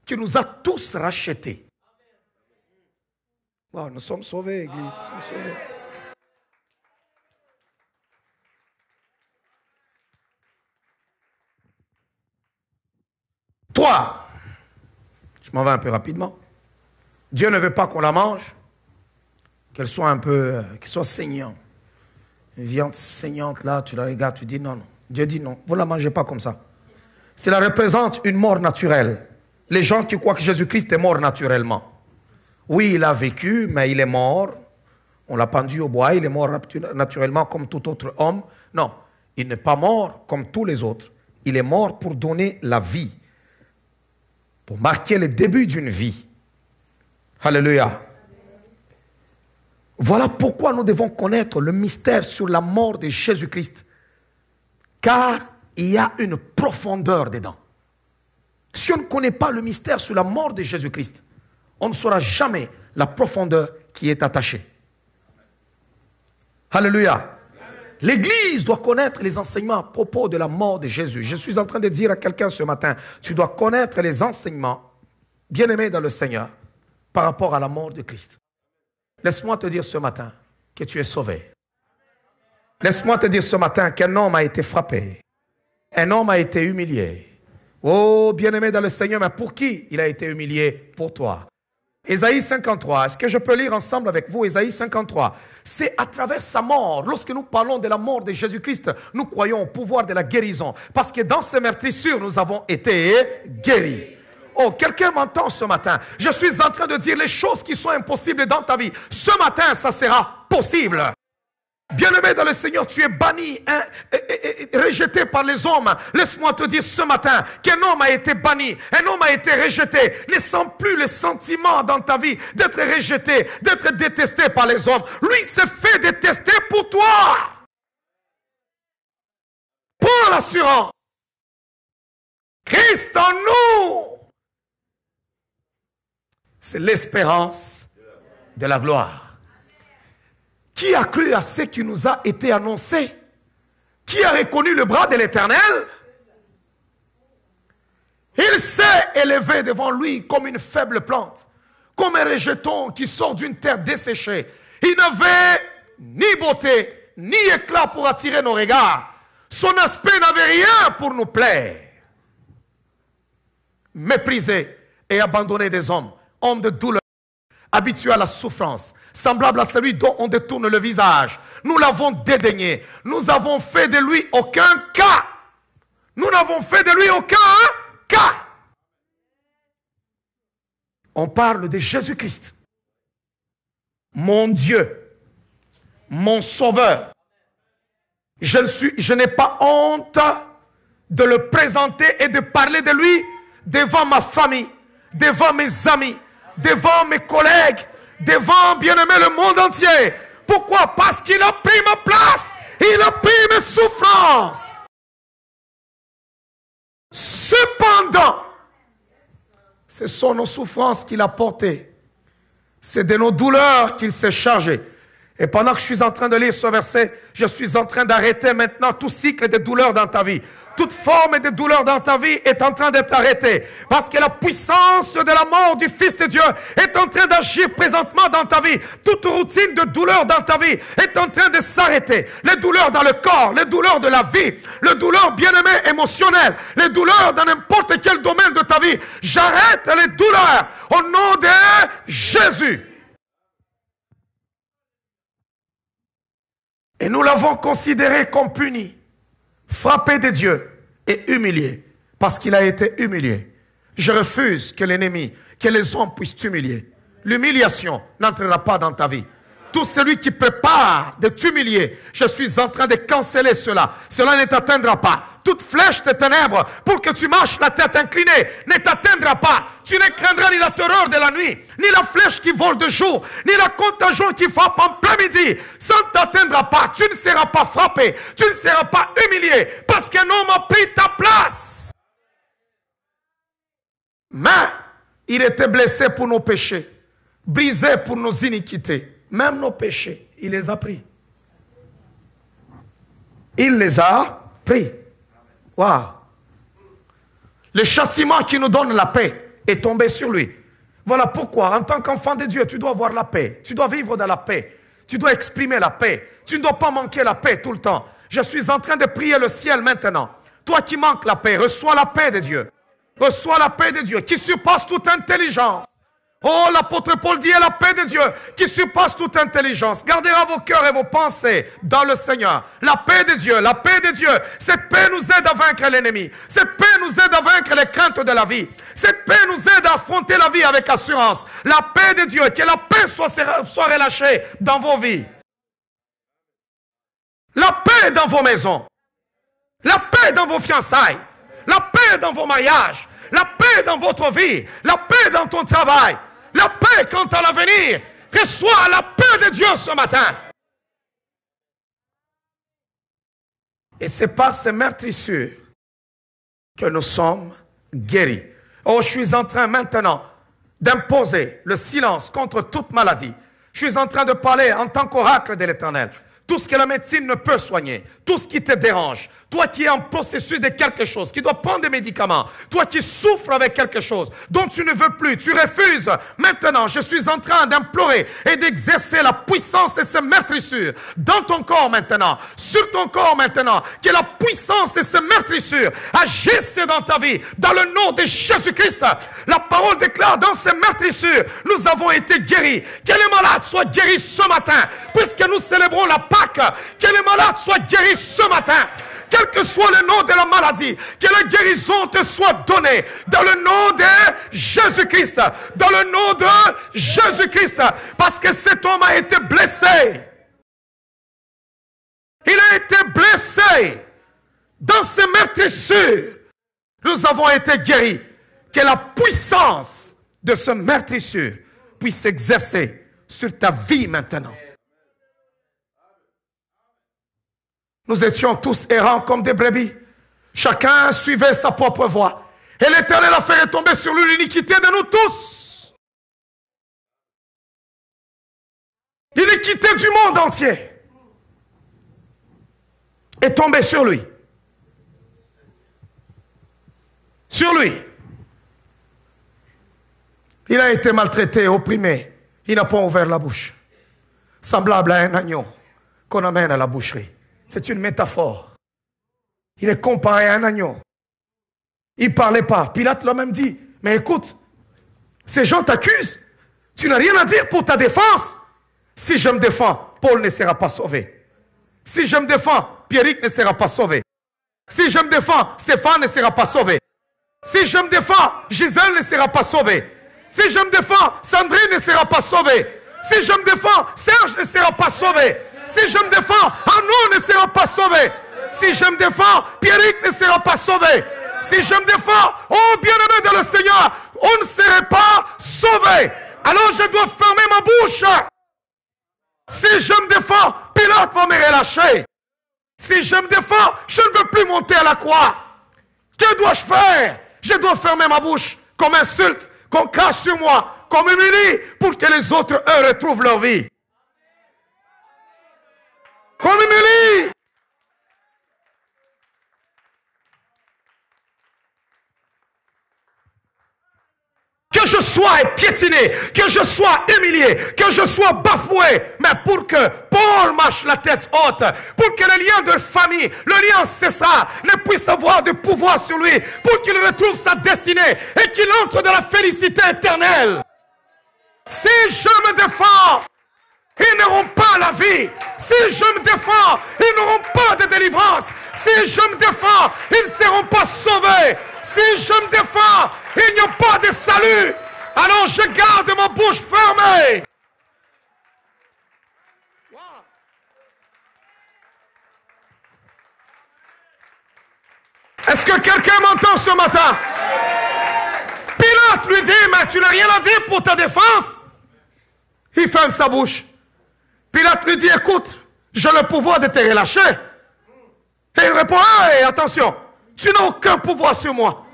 qu'il nous a tous rachetés. Wow, nous sommes sauvés, Église. Nous sommes sauvés. Trois, je m'en vais un peu rapidement. Dieu ne veut pas qu'on la mange, qu'elle soit un peu, qu'elle soit saignante. Une viande saignante là, tu la regardes, tu dis non, non. Dieu dit non, vous ne la mangez pas comme ça. Cela représente une mort naturelle. Les gens qui croient que Jésus-Christ est mort naturellement. Oui, il a vécu, mais il est mort. On l'a pendu au bois, il est mort naturellement comme tout autre homme. Non, il n'est pas mort comme tous les autres. Il est mort pour donner la vie. Pour marquer le début d'une vie. Alléluia. Voilà pourquoi nous devons connaître le mystère sur la mort de Jésus-Christ. Car il y a une profondeur dedans. Si on ne connaît pas le mystère sur la mort de Jésus-Christ, on ne saura jamais la profondeur qui est attachée. Alléluia. L'Église doit connaître les enseignements à propos de la mort de Jésus. Je suis en train de dire à quelqu'un ce matin, tu dois connaître les enseignements, bien-aimés dans le Seigneur, par rapport à la mort de Christ. Laisse-moi te dire ce matin que tu es sauvé. Laisse-moi te dire ce matin qu'un homme a été frappé. Un homme a été humilié. Oh, bien-aimé dans le Seigneur, mais pour qui il a été humilié? Pour toi. Ésaïe 53, est-ce que je peux lire ensemble avec vous Ésaïe 53? C'est à travers sa mort, lorsque nous parlons de la mort de Jésus-Christ, nous croyons au pouvoir de la guérison. Parce que dans ces meurtrissures, nous avons été guéris. Oh, quelqu'un m'entend ce matin? Je suis en train de dire les choses qui sont impossibles dans ta vie. Ce matin, ça sera possible. Bien-aimé dans le Seigneur, tu es banni, rejeté par les hommes. Laisse-moi te dire ce matin qu'un homme a été banni, un homme a été rejeté. Ne sens plus le sentiment dans ta vie d'être rejeté, d'être détesté par les hommes. Lui s'est fait détester pour toi. Pour l'assurance. Christ en nous. C'est l'espérance de la gloire. Qui a cru à ce qui nous a été annoncé? Qui a reconnu le bras de l'Éternel? Il s'est élevé devant lui comme une faible plante, comme un rejeton qui sort d'une terre desséchée. Il n'avait ni beauté, ni éclat pour attirer nos regards. Son aspect n'avait rien pour nous plaire. Méprisé et abandonné des hommes, homme de douleur, habitué à la souffrance, semblable à celui dont on détourne le visage. Nous l'avons dédaigné. Nous avons fait de lui aucun cas. Nous n'avons fait de lui aucun cas. On parle de Jésus-Christ. Mon Dieu. Mon Sauveur. Je n'ai pas honte de le présenter et de parler de lui devant ma famille, devant mes amis, devant mes collègues, devant, bien-aimé, le monde entier. Pourquoi? Parce qu'il a pris ma place. Il a pris mes souffrances. Cependant, ce sont nos souffrances qu'il a portées. C'est de nos douleurs qu'il s'est chargé. Et pendant que je suis en train de lire ce verset, je suis en train d'arrêter maintenant tout cycle de douleurs dans ta vie. Toute forme de douleur dans ta vie est en train d'être arrêtée. Parce que la puissance de la mort du Fils de Dieu est en train d'agir présentement dans ta vie. Toute routine de douleur dans ta vie est en train de s'arrêter. Les douleurs dans le corps, les douleurs de la vie, les douleurs bien-aimées émotionnelles, les douleurs dans n'importe quel domaine de ta vie. J'arrête les douleurs au nom de Jésus. Et nous l'avons considéré comme puni, frappé de Dieu et humilié, parce qu'il a été humilié. Je refuse que l'ennemi, que les hommes puissent t'humilier. L'humiliation n'entrera pas dans ta vie. Tout celui qui prépare de t'humilier, je suis en train de canceller cela. Cela ne t'atteindra pas. Toute flèche de ténèbres pour que tu marches la tête inclinée ne t'atteindra pas. Tu ne craindras ni la terreur de la nuit, ni la flèche qui vole de jour, ni la contagion qui frappe en plein midi. Ça ne t'atteindra pas. Tu ne seras pas frappé. Tu ne seras pas humilié parce qu'un homme a pris ta place. Mais il était blessé pour nos péchés, brisé pour nos iniquités. Même nos péchés, il les a pris. Il les a pris. Waouh! Le châtiment qui nous donne la paix est tombé sur lui. Voilà pourquoi, en tant qu'enfant de Dieu, tu dois avoir la paix. Tu dois vivre dans la paix. Tu dois exprimer la paix. Tu ne dois pas manquer la paix tout le temps. Je suis en train de prier le ciel maintenant. Toi qui manques la paix, reçois la paix de Dieu. Reçois la paix de Dieu qui surpasse toute intelligence. Oh, l'apôtre Paul dit la paix de Dieu qui surpasse toute intelligence. Gardera vos cœurs et vos pensées dans le Seigneur. La paix de Dieu, la paix de Dieu. Cette paix nous aide à vaincre l'ennemi. Cette paix nous aide à vaincre les craintes de la vie. Cette paix nous aide à affronter la vie avec assurance. La paix de Dieu, que la paix soit relâchée dans vos vies. La paix dans vos maisons. La paix dans vos fiançailles. La paix dans vos mariages. La paix dans votre vie. La paix dans ton travail. La paix quant à l'avenir. Reçois la paix de Dieu ce matin. Et c'est par ces meurtrissures que nous sommes guéris. Oh, je suis en train maintenant d'imposer le silence contre toute maladie. Je suis en train de parler en tant qu'oracle de l'Éternel. Tout ce que la médecine ne peut soigner, tout ce qui te dérange, toi qui es en processus de quelque chose, qui doit prendre des médicaments, toi qui souffres avec quelque chose dont tu ne veux plus, tu refuses. Maintenant, je suis en train d'implorer et d'exercer la puissance de ces meurtrissures dans ton corps maintenant, sur ton corps maintenant, que la puissance de ces meurtrissures agisse dans ta vie, dans le nom de Jésus-Christ. La parole déclare dans ces meurtrissures, nous avons été guéris. Que les malades soient guéris ce matin, puisque nous célébrons la Pâque. Que les malades soient guéris ce matin. Quel que soit le nom de la maladie, que la guérison te soit donnée dans le nom de Jésus-Christ. Dans le nom de Jésus-Christ. Parce que cet homme a été blessé. Il a été blessé. Dans ces meurtrissures, nous avons été guéris. Que la puissance de ce meurtrissure puisse s'exercer sur ta vie maintenant. Nous étions tous errants comme des brebis. Chacun suivait sa propre voie. Et l'Éternel a fait retomber sur lui l'iniquité de nous tous. L'iniquité du monde entier est tombée sur lui. Sur lui. Il a été maltraité, opprimé. Il n'a pas ouvert la bouche. Semblable à un agneau qu'on amène à la boucherie. C'est une métaphore. Il est comparé à un agneau. Il ne parlait pas. Pilate l'a même dit, mais écoute, ces gens t'accusent. Tu n'as rien à dire pour ta défense. Si je me défends, Paul ne sera pas sauvé. Si je me défends, Pierrick ne sera pas sauvé. Si je me défends, Stéphane ne sera pas sauvé. Si je me défends, Gisèle ne sera pas sauvée. Si je me défends, Sandrine ne sera pas sauvée. Si je me défends, Serge ne sera pas sauvé. Si je me défends, Arnaud ne sera pas sauvé. Si je me défends, Pierrick ne sera pas sauvé. Si je me défends, oh bien-aimé de le Seigneur, on ne serait pas sauvé. alors je dois fermer ma bouche. Si je me défends, Pilate va me relâcher. Si je me défends, je ne veux plus monter à la croix. Que dois-je faire? Je dois fermer ma bouche, qu'on m'insulte, qu'on crache sur moi, qu'on m'humilie, pour que les autres, eux, retrouvent leur vie. Qu'on m'humilie. Que je sois piétiné, que je sois humilié, que je sois bafoué, mais pour que Paul marche la tête haute, pour que le lien de famille, le lien ancestral ne puisse avoir de pouvoir sur lui, pour qu'il retrouve sa destinée et qu'il entre dans la félicité éternelle. Si je me défends, ils n'auront pas la vie. Si je me défends, ils n'auront pas de délivrance. Si je me défends, ils ne seront pas sauvés. Si je me défends, il n'y a pas de salut. Alors je garde ma bouche fermée. Est-ce que quelqu'un m'entend ce matin? Pilate lui dit, mais tu n'as rien à dire pour ta défense? Il ferme sa bouche. Pilate lui dit, écoute, j'ai le pouvoir de te relâcher. Et il répond, hey, attention, tu n'as aucun pouvoir sur moi.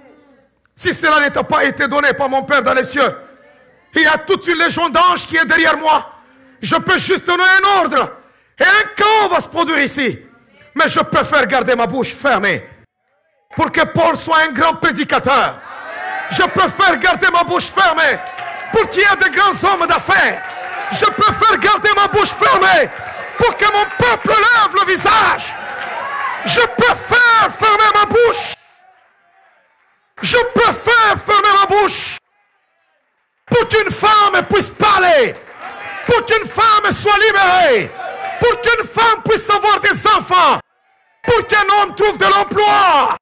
Si cela n'était pas été donné par mon Père dans les cieux, il y a toute une légion d'anges qui est derrière moi. Je peux juste donner un ordre. Et un chaos va se produire ici. Mais je préfère garder ma bouche fermée. Pour que Paul soit un grand prédicateur. Je préfère garder ma bouche fermée. Pour qu'il y ait de grands hommes d'affaires. Je préfère garder ma bouche fermée. Pour que mon peuple lève le visage. Je préfère fermer ma bouche. Je préfère fermer ma bouche. Pour qu'une femme puisse parler. Pour qu'une femme soit libérée. Pour qu'une femme puisse avoir des enfants. Pour qu'un homme trouve de l'emploi.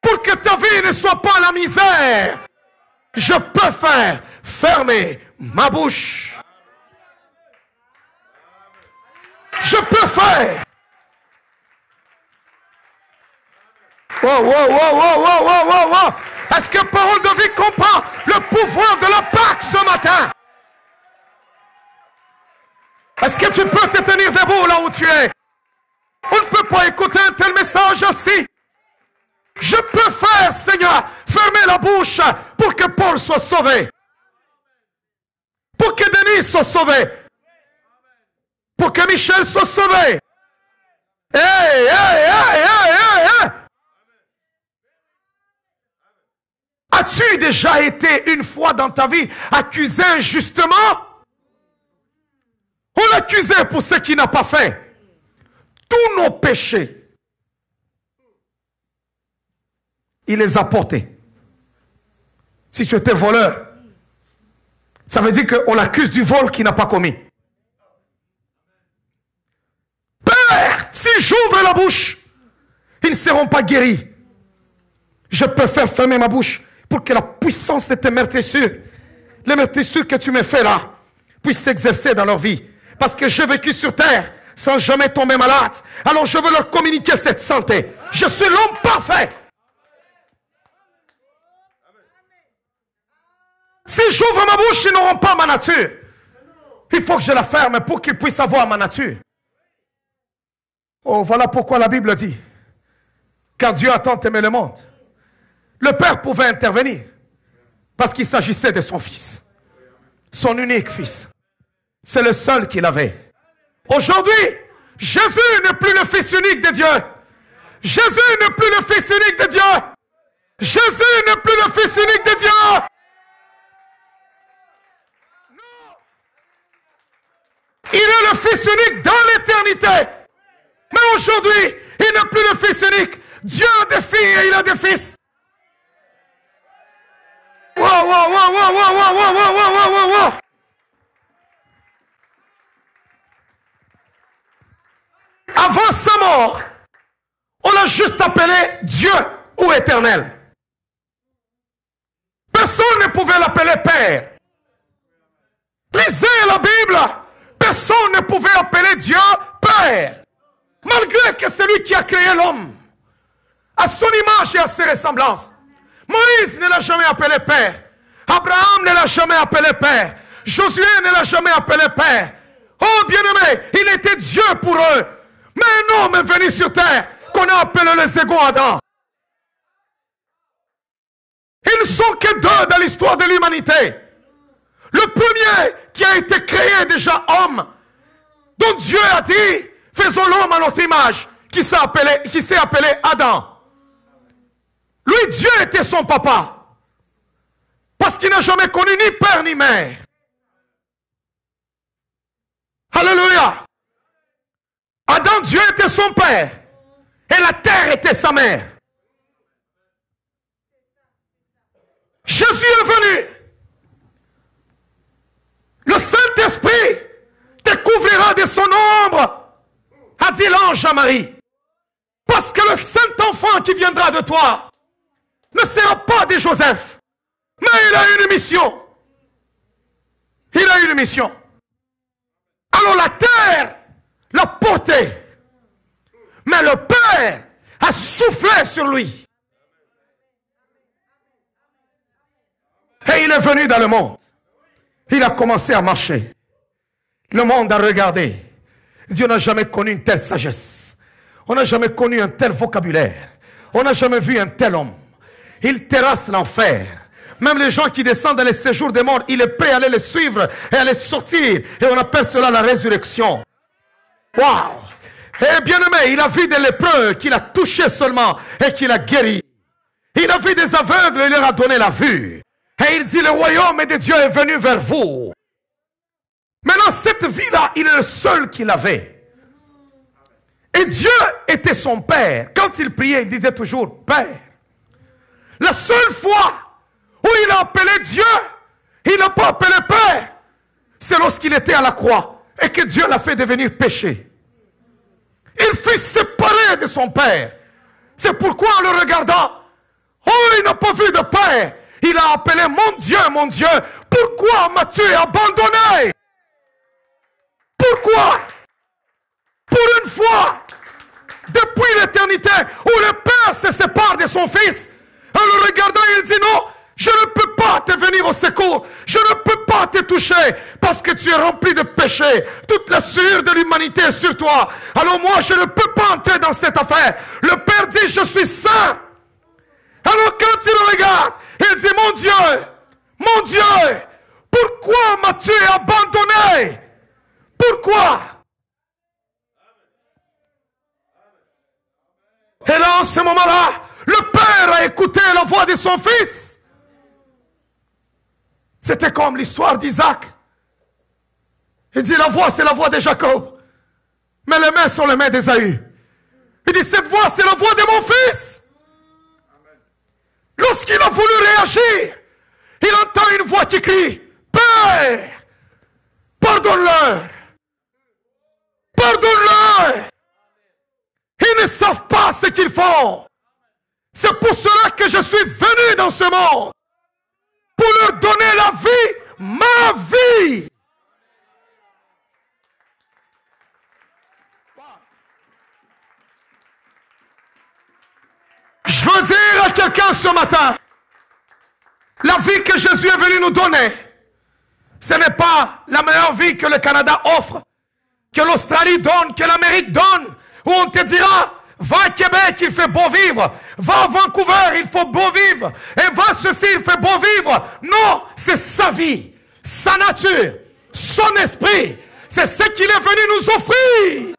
Pour que ta vie ne soit pas la misère. Je préfère fermer ma bouche. Je préfère. Wow. Est-ce que Parole de vie comprend le pouvoir de la Pâque ce matin? Est-ce que tu peux te tenir debout là où tu es? On ne peut pas écouter un tel message ainsi. Je préfère, Seigneur, fermer la bouche pour que Paul soit sauvé. Pour que Denis soit sauvé. Pour que Michel soit sauvé. Hey. As-tu déjà été une fois dans ta vie accusé injustement? On l'accusait pour ce qu'il n'a pas fait. Tous nos péchés, il les a portés. Si tu étais voleur, ça veut dire qu'on l'accuse du vol qu'il n'a pas commis. Père, si j'ouvre la bouche, ils ne seront pas guéris. Je préfère fermer ma bouche pour que la puissance de tes meurtrissures, les meurtrissures que tu me fais là, puissent s'exercer dans leur vie. Parce que j'ai vécu sur terre sans jamais tomber malade. Alors je veux leur communiquer cette santé. Je suis l'homme parfait. Si j'ouvre ma bouche, ils n'auront pas ma nature. Il faut que je la ferme pour qu'ils puissent avoir ma nature. Oh, voilà pourquoi la Bible dit, car Dieu a tant aimé le monde. Le Père pouvait intervenir parce qu'il s'agissait de son fils, son unique fils. C'est le seul qu'il avait. Aujourd'hui, Jésus n'est plus le fils unique de Dieu. Jésus n'est plus le fils unique de Dieu. Jésus n'est plus le fils unique de Dieu. Il est le fils unique dans l'éternité. Mais aujourd'hui, il n'est plus le fils unique. Dieu a des filles et il a des fils. Wow. Avant sa mort, on l'a juste appelé Dieu ou éternel. Personne ne pouvait l'appeler Père. Lisez la Bible. Personne ne pouvait appeler Dieu Père. Malgré que c'est lui qui a créé l'homme. À son image et à ses ressemblances. Moïse ne l'a jamais appelé Père. Abraham ne l'a jamais appelé Père. Josué ne l'a jamais appelé père. Oh bien-aimé, il était Dieu pour eux. Mais un homme est venu sur terre qu'on a appelé le second Adam. Ils ne sont que deux dans l'histoire de l'humanité. Le premier qui a été créé déjà homme, dont Dieu a dit, faisons l'homme à notre image, qui s'est appelé Adam. Lui, Dieu était son papa. Parce qu'il n'a jamais connu ni père ni mère. Alléluia. Adam, Dieu était son père. Et la terre était sa mère. Jésus est venu. Le Saint-Esprit te couvrira de son ombre, a dit l'ange à Marie. Parce que le Saint-Enfant qui viendra de toi ne sera pas de Joseph. Mais il a une mission. Il a une mission. Alors la terre l'a porté. Mais le Père a soufflé sur lui. Et il est venu dans le monde. Il a commencé à marcher. Le monde a regardé. Dieu n'a jamais connu une telle sagesse. On n'a jamais connu un tel vocabulaire. On n'a jamais vu un tel homme. Il terrasse l'enfer. Même les gens qui descendent dans les séjours des morts, il est prêt à aller les suivre et à les sortir. Et on appelle cela la résurrection. Waouh! Et bien aimé, il a vu des lépreux qu'il a touchés seulement et qu'il a guéri. Il a vu des aveugles et il leur a donné la vue. Et il dit, le royaume de Dieu est venu vers vous. Maintenant, cette vie-là, il est le seul qui l'avait. Et Dieu était son Père. Quand il priait, il disait toujours, Père. La seule fois où il a appelé Dieu, il n'a pas appelé Père, c'est lorsqu'il était à la croix et que Dieu l'a fait devenir péché. Il fut séparé de son Père. C'est pourquoi en le regardant, oh, il n'a pas vu de Père. Il a appelé mon Dieu, pourquoi m'as-tu abandonné? Pourquoi? Pour une fois, depuis l'éternité, où le Père se sépare de son Fils, en le regardant, il dit non, je ne peux pas te venir au secours, je ne peux pas te toucher, parce que tu es rempli de péché, toute la sueur de l'humanité est sur toi. Alors moi, je ne peux pas entrer dans cette affaire. Le Père dit, je suis saint. Alors quand il regarde, il dit, mon Dieu, pourquoi m'as-tu abandonné? Pourquoi? Et là, en ce moment-là, le Père a écouté la voix de son Fils. C'était comme l'histoire d'Isaac. Il dit, la voix, c'est la voix de Jacob. Mais les mains sont les mains d'Ésaü. Il dit, cette voix, c'est la voix de mon Fils. Lorsqu'il a voulu réagir, il entend une voix qui crie, Père, pardonne-leur. Pardonne-leur. Ils ne savent pas ce qu'ils font. C'est pour cela que je suis venu dans ce monde. Pour leur donner la vie, ma vie. Je veux dire à quelqu'un ce matin, la vie que Jésus est venu nous donner, ce n'est pas la meilleure vie que le Canada offre, que l'Australie donne, que l'Amérique donne, où on te dira, va à Québec, il fait beau vivre, va à Vancouver, il faut beau vivre, et va ceci, il fait beau vivre. Non, c'est sa vie, sa nature, son esprit, c'est ce qu'il est venu nous offrir.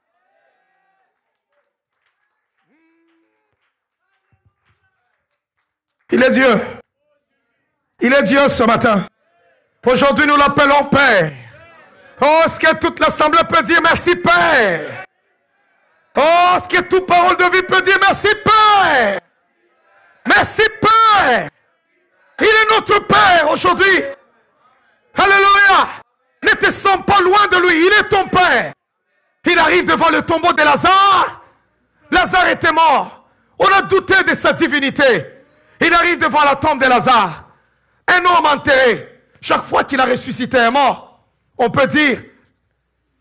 Il est Dieu. Il est Dieu ce matin. Aujourd'hui, nous l'appelons Père. Oh, est-ce que toute l'assemblée peut dire merci Père? Oh, est-ce que toute parole de vie peut dire merci Père? Merci Père. Il est notre Père aujourd'hui. Alléluia. Ne te sens pas loin de lui. Il est ton Père. Il arrive devant le tombeau de Lazare. Lazare était mort. On a douté de sa divinité. Il arrive devant la tombe de Lazare. Un homme enterré. Chaque fois qu'il a ressuscité un mort, on peut dire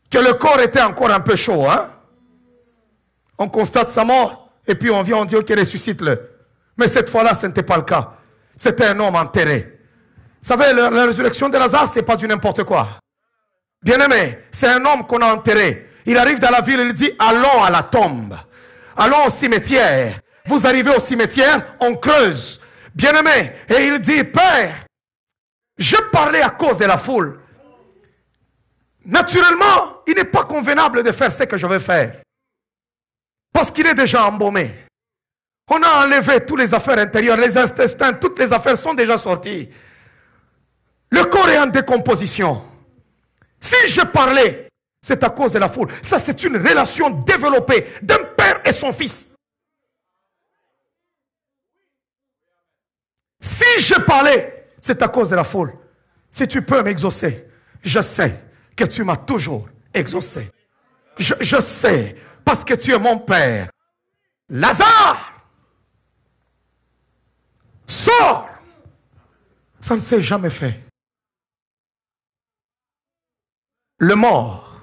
que le corps était encore un peu chaud. Hein? On constate sa mort et puis on vient, on dit ok, ressuscite-le. Mais cette fois-là, ce n'était pas le cas. C'était un homme enterré. Vous savez, la résurrection de Lazare, ce n'est pas du n'importe quoi. Bien-aimé, c'est un homme qu'on a enterré. Il arrive dans la ville, il dit, allons à la tombe. Allons au cimetière. Vous arrivez au cimetière, on creuse. Bien-aimé, et il dit, Père, je parlais à cause de la foule. Naturellement, il n'est pas convenable de faire ce que je vais faire. Parce qu'il est déjà embaumé. On a enlevé toutes les affaires intérieures, les intestins, toutes les affaires sont déjà sorties. Le corps est en décomposition. Si je parlais, c'est à cause de la foule. Ça, c'est une relation développée d'un père et son fils. Si je parlais, c'est à cause de la foule. Si tu peux m'exaucer, je sais que tu m'as toujours exaucé. Je sais, parce que tu es mon père. Lazare, sors. Ça ne s'est jamais fait. Le mort,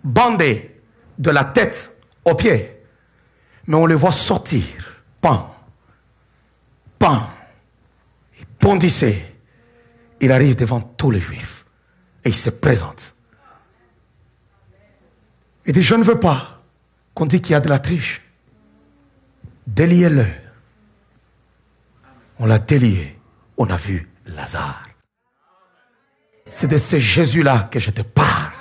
bandé de la tête aux pieds, mais on le voit sortir, pan, pan, il bondissait. Il arrive devant tous les Juifs et il se présente. Il dit, je ne veux pas qu'on dise qu'il y a de la triche. Déliez-le. On l'a délié. On a vu Lazare. C'est de ce Jésus-là que je te parle.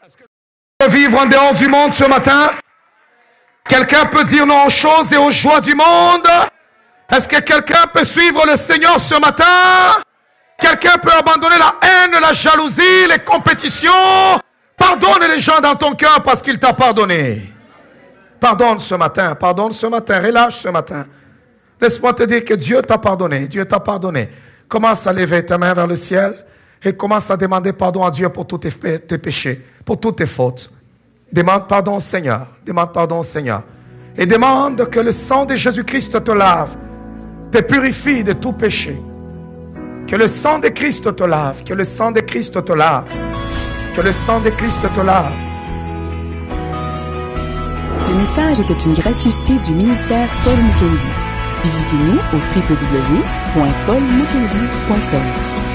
Est-ce que tu peux vivre en dehors du monde ce matin? Quelqu'un peut dire non aux choses et aux joies du monde? Est-ce que quelqu'un peut suivre le Seigneur ce matin? Quelqu'un peut abandonner la haine, la jalousie, les compétitions? Pardonne les gens dans ton cœur parce qu'il t'a pardonné. Pardonne ce matin, relâche ce matin. Laisse-moi te dire que Dieu t'a pardonné, Dieu t'a pardonné. Commence à lever ta main vers le ciel et commence à demander pardon à Dieu pour tous tes péchés, pour toutes tes fautes. Demande pardon au Seigneur, demande pardon au Seigneur. Et demande que le sang de Jésus-Christ te lave, te purifie de tout péché. Que le sang de Christ te lave, que le sang de Christ te lave, que le sang de Christ te lave. Ce message était une gracieuseté du ministère Paul Mukendi. Visitez-nous au www.paulmukendi.com.